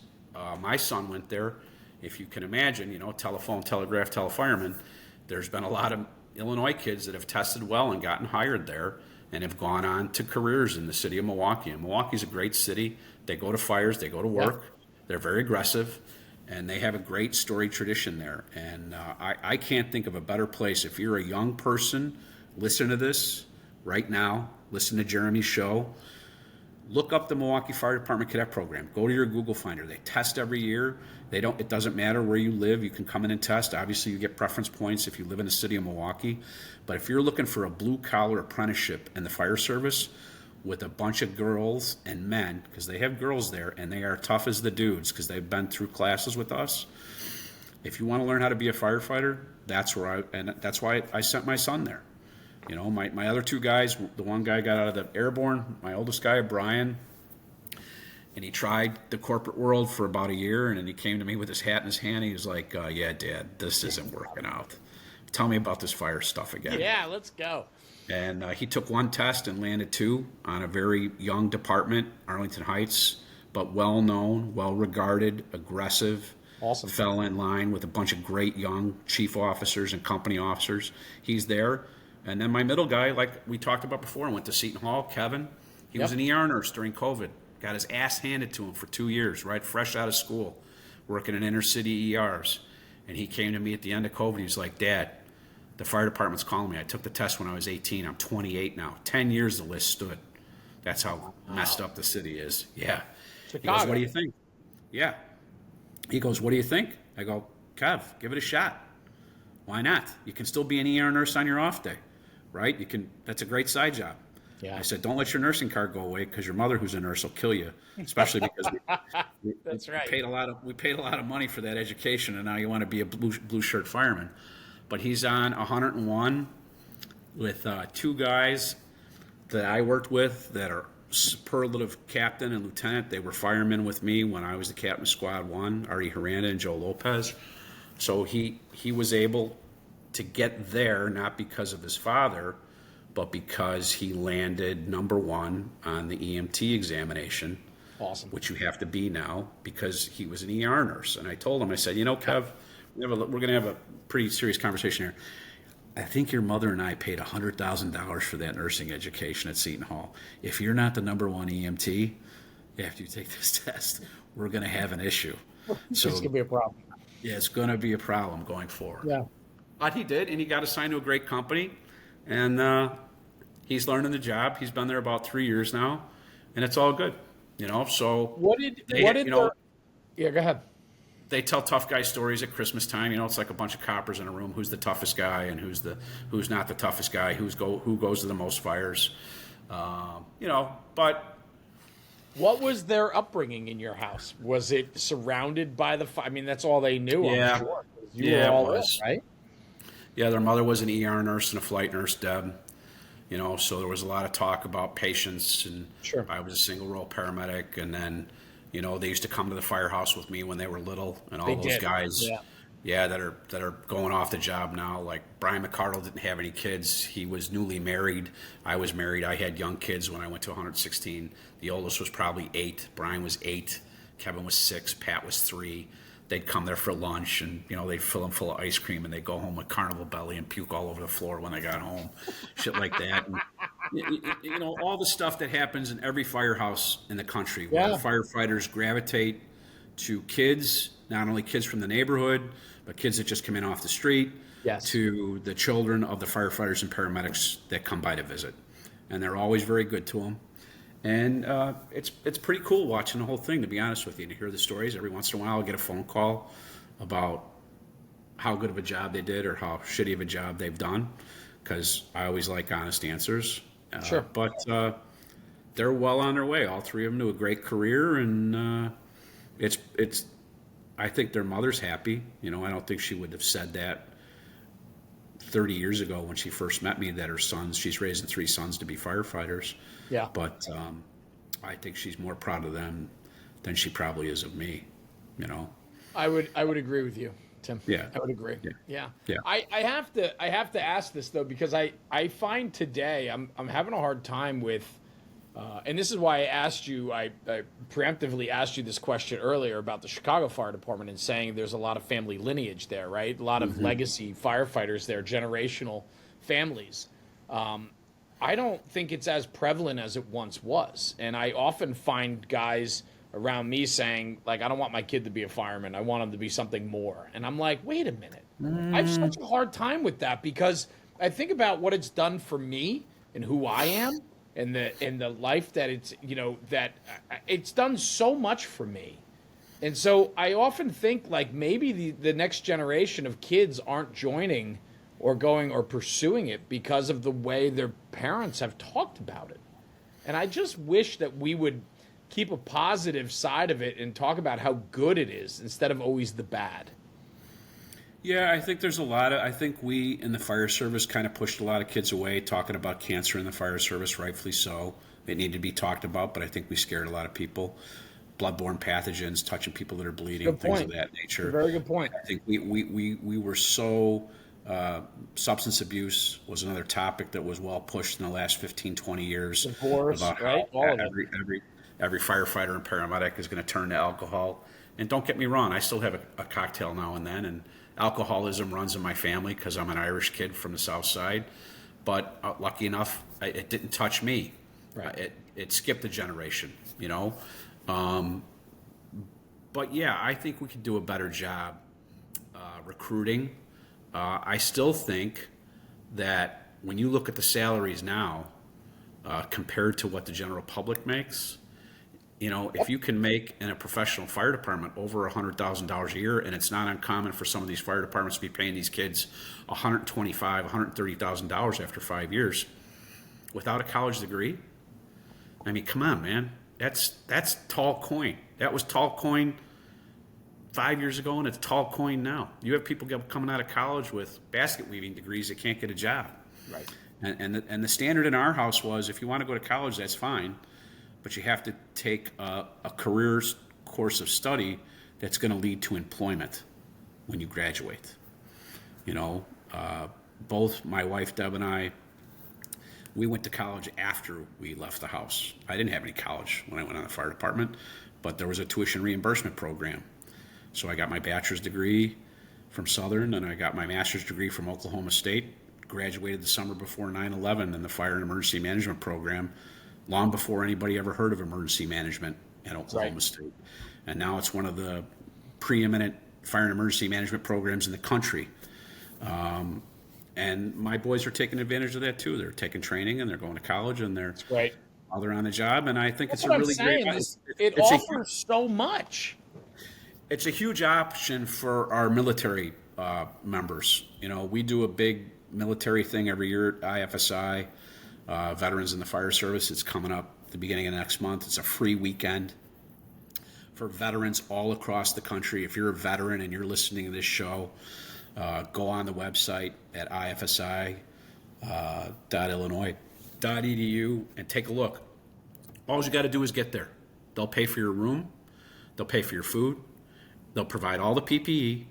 S3: my son went there, if you can imagine, telephone, telegraph, telefireman, there's been a lot of Illinois kids that have tested well and gotten hired there and have gone on to careers in the city of Milwaukee. And Milwaukee's a great city. They go to fires, they go to work. Yeah. They're very aggressive, and they have a great storied tradition there. And I can't think of a better place. If you're a young person, listen to this right now. Listen to Jeremy's show. Look up the Milwaukee Fire Department Cadet Program. Go to your Google Finder. They test every year. It doesn't matter where you live. You can come in and test. Obviously, you get preference points if you live in the city of Milwaukee. But if you're looking for a blue-collar apprenticeship in the fire service with a bunch of girls and men, because they have girls there, and they are tough as the dudes because they've been through classes with us. If you want to learn how to be a firefighter, that's why I sent my son there. My other 2 guys, the one guy got out of the airborne, my oldest guy, Brian, and he tried the corporate world for about a year, and then he came to me with his hat in his hand. He was like, yeah, Dad, this isn't working out. Tell me about this fire stuff again.
S2: Yeah, let's go.
S3: And he took 1 test and landed 2 on a very young department, Arlington Heights, but well-known, well-regarded, aggressive.
S2: Awesome.
S3: Fell in line with a bunch of great young chief officers and company officers. He's there. And then my middle guy, like we talked about before, went to Seton Hall, Kevin. He was an ER nurse during COVID. Got his ass handed to him for 2 years, right? Fresh out of school, working in inner city ERs. And he came to me at the end of COVID. He was like, Dad, the fire department's calling me. I took the test when I was 18. I'm 28 now. 10 years the list stood. That's how messed up the city is. Yeah. He goes, what do you think? Yeah. He goes, what do you think? I go, Kev, give it a shot. Why not? You can still be an ER nurse on your off day, right? You can. That's a great side job. Yeah. I said, don't let your nursing card go away because your mother, who's a nurse, will kill you. Especially because we paid a lot of money for that education, and now you want to be a blue shirt fireman. But he's on 101 with 2 guys that I worked with that are superlative captain and lieutenant. They were firemen with me when I was the captain of Squad 1, Artie Hiranda and Joe Lopez. So he was able to get there not because of his father, but because he landed #1 on the EMT examination. Awesome. Which you have to be now because he was an ER nurse. And I told him, I said, Kev, we're going to have a pretty serious conversation here. I think your mother and I paid $100,000 for that nursing education at Seton Hall. If you're not the #1 EMT after you take this test, we're going to have an issue.
S1: So it's going to be a problem.
S3: Yeah, it's going to be a problem going forward.
S1: Yeah.
S3: But he did, and he got assigned to a great company, and he's learning the job. He's been there about 3 years now, and it's all good. So
S1: yeah, go ahead.
S3: They tell tough guy stories at Christmas time. It's like a bunch of coppers in a room. Who's the toughest guy and who's not the toughest guy? Who goes to the most fires? But
S1: what was their upbringing in your house? Was it surrounded by the fire? I mean, that's all they knew.
S3: Yeah,
S1: I'm sure. You were all in, right?
S3: Yeah, their mother was an ER nurse and a flight nurse, Deb. So there was a lot of talk about patients, and
S1: sure.
S3: I was a single role paramedic, and then. They used to come to the firehouse with me when they were little, and all those guys, that are going off the job now. Like Brian McCardle didn't have any kids; he was newly married. I was married. I had young kids when I went to 116. The oldest was probably 8. Brian was 8. Kevin was 6. Pat was 3. They'd come there for lunch, and they'd fill them full of ice cream, and they'd go home with carnival belly and puke all over the floor when they got home, shit like that. And, all the stuff that happens in every firehouse in the country, where firefighters gravitate to kids, not only kids from the neighborhood, but kids that just come in off the street, to the children of the firefighters and paramedics that come by to visit, and they're always very good to them. And it's pretty cool watching the whole thing, to be honest with you, to hear the stories. Every once in a while I'll get a phone call about how good of a job they did or how shitty of a job they've done, because I always like honest answers.
S1: Sure.
S3: But they're well on their way. All 3 of them to a great career, and it's. I think their mother's happy. I don't think she would have said that 30 years ago when she first met me, that her sons, she's raising 3 sons to be firefighters.
S1: Yeah.
S3: But I think she's more proud of them than she probably is of me,
S1: I would agree with you, Tim.
S3: Yeah.
S1: I would agree.
S3: Yeah.
S1: I have to ask this though, because I find today I'm having a hard time with and this is why I asked you, I preemptively asked you this question earlier about the Chicago Fire Department and saying there's a lot of family lineage there, right? A lot of legacy firefighters there, generational families. I don't think it's as prevalent as it once was. And I often find guys around me saying, like, I don't want my kid to be a fireman. I want him to be something more. And I'm like, wait a minute. I have such a hard time with that, because I think about what it's done for me and who I am and the life that it's, that it's done so much for me. And so I often think, like, maybe the next generation of kids aren't joining or going or pursuing it because of the way their parents have talked about it. And I just wish that we would keep a positive side of it and talk about how good it is instead of always the bad.
S3: Yeah, I think there's I think we in the fire service kind of pushed a lot of kids away talking about cancer in the fire service, rightfully so. It needed to be talked about, but I think we scared a lot of people. Bloodborne pathogens, touching people that are bleeding, things of that nature.
S1: That's a very good point.
S3: I think we were so... substance abuse was another topic that was well pushed in the last 15, 20 years.
S1: Divorce,
S3: about
S1: right?
S3: All of every firefighter and paramedic is going to turn to alcohol. And don't get me wrong, I still have a cocktail now and then, and alcoholism runs in my family because I'm an Irish kid from the South Side. But lucky enough, it didn't touch me.
S1: Right.
S3: it skipped a generation, but yeah, I think we could do a better job recruiting. I still think that when you look at the salaries now compared to what the general public makes, if you can make in a professional fire department over $100,000 a year, and it's not uncommon for some of these fire departments to be paying these kids $125,000, $130,000 after 5 years without a college degree. I mean, come on, man. That's tall coin. That was tall coin 5 years ago, and it's tall coin now. You have people coming out of college with basket weaving degrees that can't get a job.
S1: Right.
S3: And the standard in our house was, if you want to go to college, that's fine, but you have to take a careers course of study that's going to lead to employment when you graduate. Both my wife Deb and I, we went to college after we left the house. I didn't have any college when I went on the fire department, but there was a tuition reimbursement program. So I got my bachelor's degree from Southern, and I got my master's degree from Oklahoma State. Graduated the summer before 9/11 in the Fire and Emergency Management program, long before anybody ever heard of emergency management at Oklahoma State. And now it's one of the preeminent fire and emergency management programs in the country. And my boys are taking advantage of that too. They're taking training and they're going to college, and they're while they're on the job. And I think it's a really great.
S1: It offers so much.
S3: It's a huge option for our military members. We do a big military thing every year at IFSI, Veterans in the Fire Service. It's coming up the beginning of next month. It's a free weekend for veterans all across the country. If you're a veteran and you're listening to this show, go on the website at ifsi.illinois.edu and take a look. All you got to do is get there. They'll pay for your room. They'll pay for your food. They'll provide all the PPE,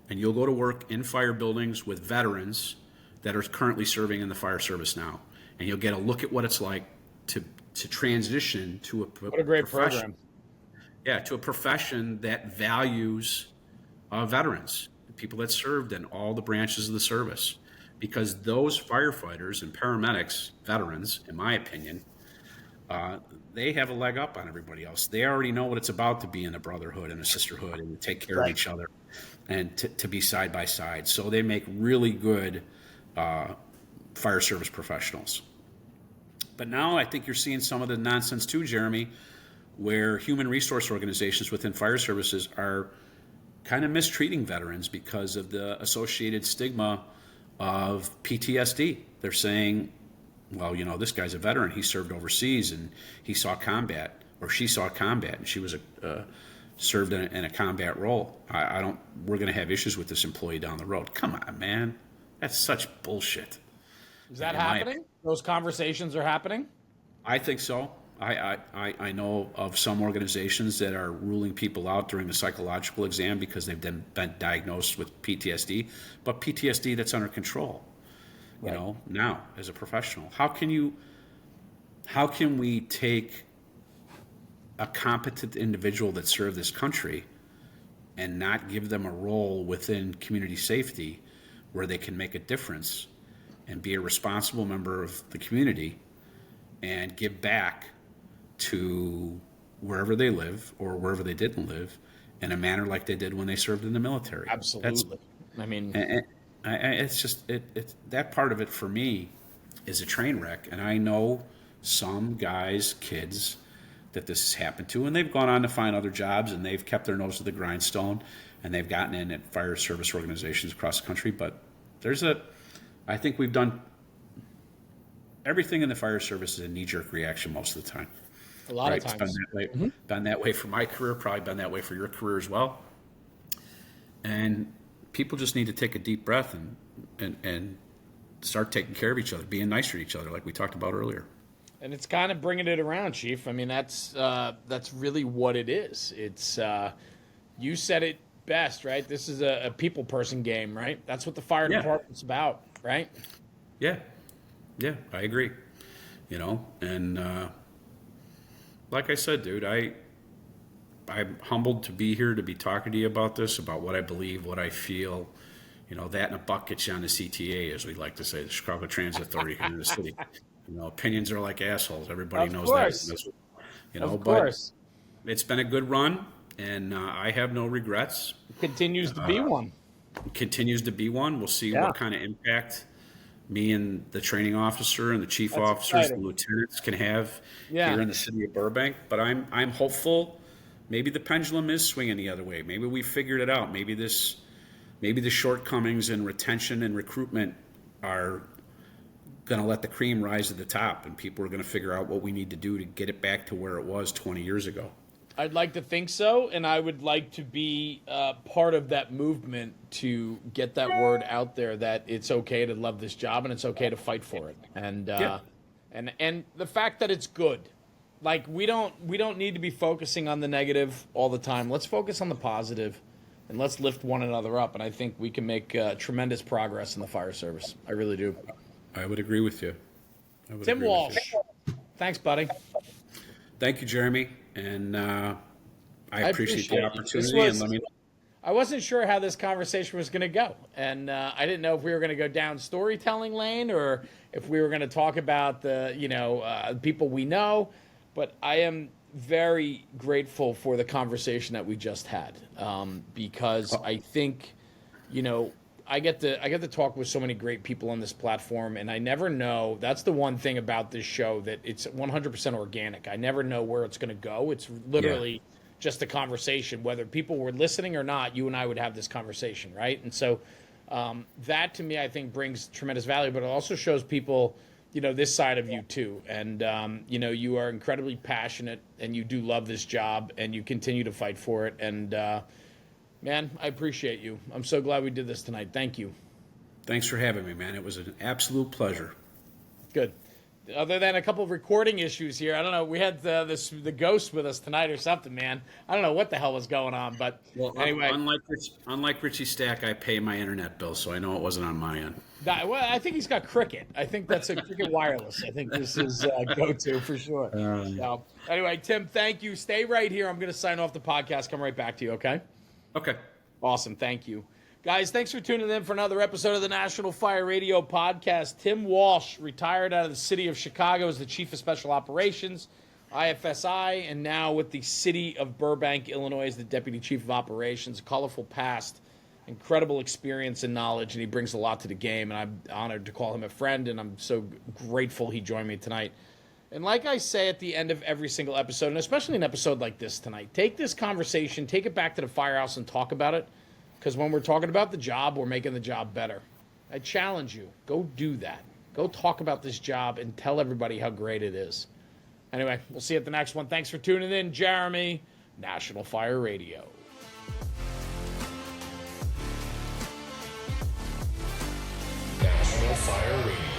S3: and you'll go to work in fire buildings with veterans that are currently serving in the fire service now. And you'll get a look at what it's like to transition to
S1: what a great program.
S3: Yeah, to a profession that values veterans, people that served in all the branches of the service. Because those firefighters and paramedics, veterans, in my opinion, they have a leg up on everybody else. They already know what it's about to be in a brotherhood and a sisterhood and to take care of each other and to be side by side. So they make really good fire service professionals. But now I think you're seeing some of the nonsense too, Jeremy, where human resource organizations within fire services are kind of mistreating veterans because of the associated stigma of PTSD. They're saying, well, this guy's a veteran. He served overseas and he saw combat, or she saw combat, and she was served in a combat role. We're going to have issues with this employee down the road. Come on, man. That's such bullshit.
S1: Is that happening? Those conversations are happening?
S3: I think so. I know of some organizations that are ruling people out during the psychological exam because they've been diagnosed with PTSD, but PTSD that's under control. Now as a professional, how can we take a competent individual that served this country and not give them a role within community safety where they can make a difference and be a responsible member of the community and give back to wherever they live or wherever they didn't live in a manner like they did when they served in the military?
S1: Absolutely.
S3: It's just that part of it for me is a train wreck, and I know some guys, kids, that this has happened to, and they've gone on to find other jobs, and they've kept their nose to the grindstone, and they've gotten in at fire service organizations across the country. But I think we've done everything in the fire service is a knee-jerk reaction most of the time.
S1: A lot of times.
S3: It's been that way. Mm-hmm. Been that way for my career, probably been that way for your career as well. And people just need to take a deep breath and start taking care of each other, being nicer to each other, like we talked about earlier.
S1: And it's kind of bringing it around, Chief. I mean, that's really what it is. It's you said it best, right? This is a people person game, right? That's what the fire department's about, right?
S3: Yeah, I agree. And like I said, dude, I'm humbled to be here, to be talking to you about this, about what I believe, what I feel. That and a buck gets you on the CTA, as we like to say, the Chicago Transit Authority here in the city. Opinions are like assholes. Everybody
S1: Of
S3: knows
S1: course.
S3: that.
S1: Of course.
S3: But it's been a good run, and I have no regrets.
S1: Continues to be one.
S3: It continues to be one. We'll see what kind of impact me and the training officer and the chief officers, the lieutenants can have here in the city of Burbank. But I'm hopeful. Maybe the pendulum is swinging the other way. Maybe we figured it out. Maybe the shortcomings in retention and recruitment are going to let the cream rise to the top, and people are going to figure out what we need to do to get it back to where it was 20 years ago.
S1: I'd like to think so, and I would like to be part of that movement to get that word out there that it's okay to love this job and it's okay to fight for it. And and the fact that it's good. Like we don't need to be focusing on the negative all the time. Let's focus on the positive, and let's lift one another up. And I think we can make tremendous progress in the fire service. I really do.
S3: I would agree with you.
S1: Tim Walsh. Thanks, buddy.
S3: Thank you, Jeremy. And I appreciate the opportunity. And let me know.
S1: I wasn't sure how this conversation was going to go. And I didn't know if we were going to go down storytelling lane or if we were going to talk about the, people we know. But I am very grateful for the conversation that we just had because I think, I get to talk with so many great people on this platform, and I never know. That's the one thing about this show, that it's 100% organic. I never know where it's going to go. It's literally just a conversation. Whether people were listening or not, you and I would have this conversation, right? And so that, to me, I think brings tremendous value, but it also shows people, this side of you too. And, you are incredibly passionate, and you do love this job, and you continue to fight for it. And, man, I appreciate you. I'm so glad we did this tonight. Thank you.
S3: Thanks for having me, man. It was an absolute pleasure.
S1: Good. Other than a couple of recording issues here, I don't know. We had the ghost with us tonight or something, man. I don't know what the hell was going on, but anyway.
S3: Unlike Richie Stack, I pay my internet bill, so I know it wasn't on my end.
S1: Well, I think he's got Cricket. I think that's a Cricket Wireless. I think this is go-to for sure. So, anyway, Tim, thank you. Stay right here. I'm going to sign off the podcast. Come right back to you, okay?
S3: Okay.
S1: Awesome. Thank you. Guys, thanks for tuning in for another episode of the National Fire Radio Podcast. Tim Walsh, retired out of the city of Chicago as the Chief of Special Operations, IFSI, and now with the city of Burbank, Illinois, as the Deputy Chief of Operations. A colorful past, incredible experience and knowledge, and he brings a lot to the game, and I'm honored to call him a friend, and I'm so grateful he joined me tonight. And like I say at the end of every single episode, and especially an episode like this tonight, take this conversation, take it back to the firehouse and talk about it. Because when we're talking about the job, we're making the job better. I challenge you. Go do that. Go talk about this job and tell everybody how great it is. Anyway, we'll see you at the next one. Thanks for tuning in. Jeremy, National Fire Radio.
S4: National Fire Radio.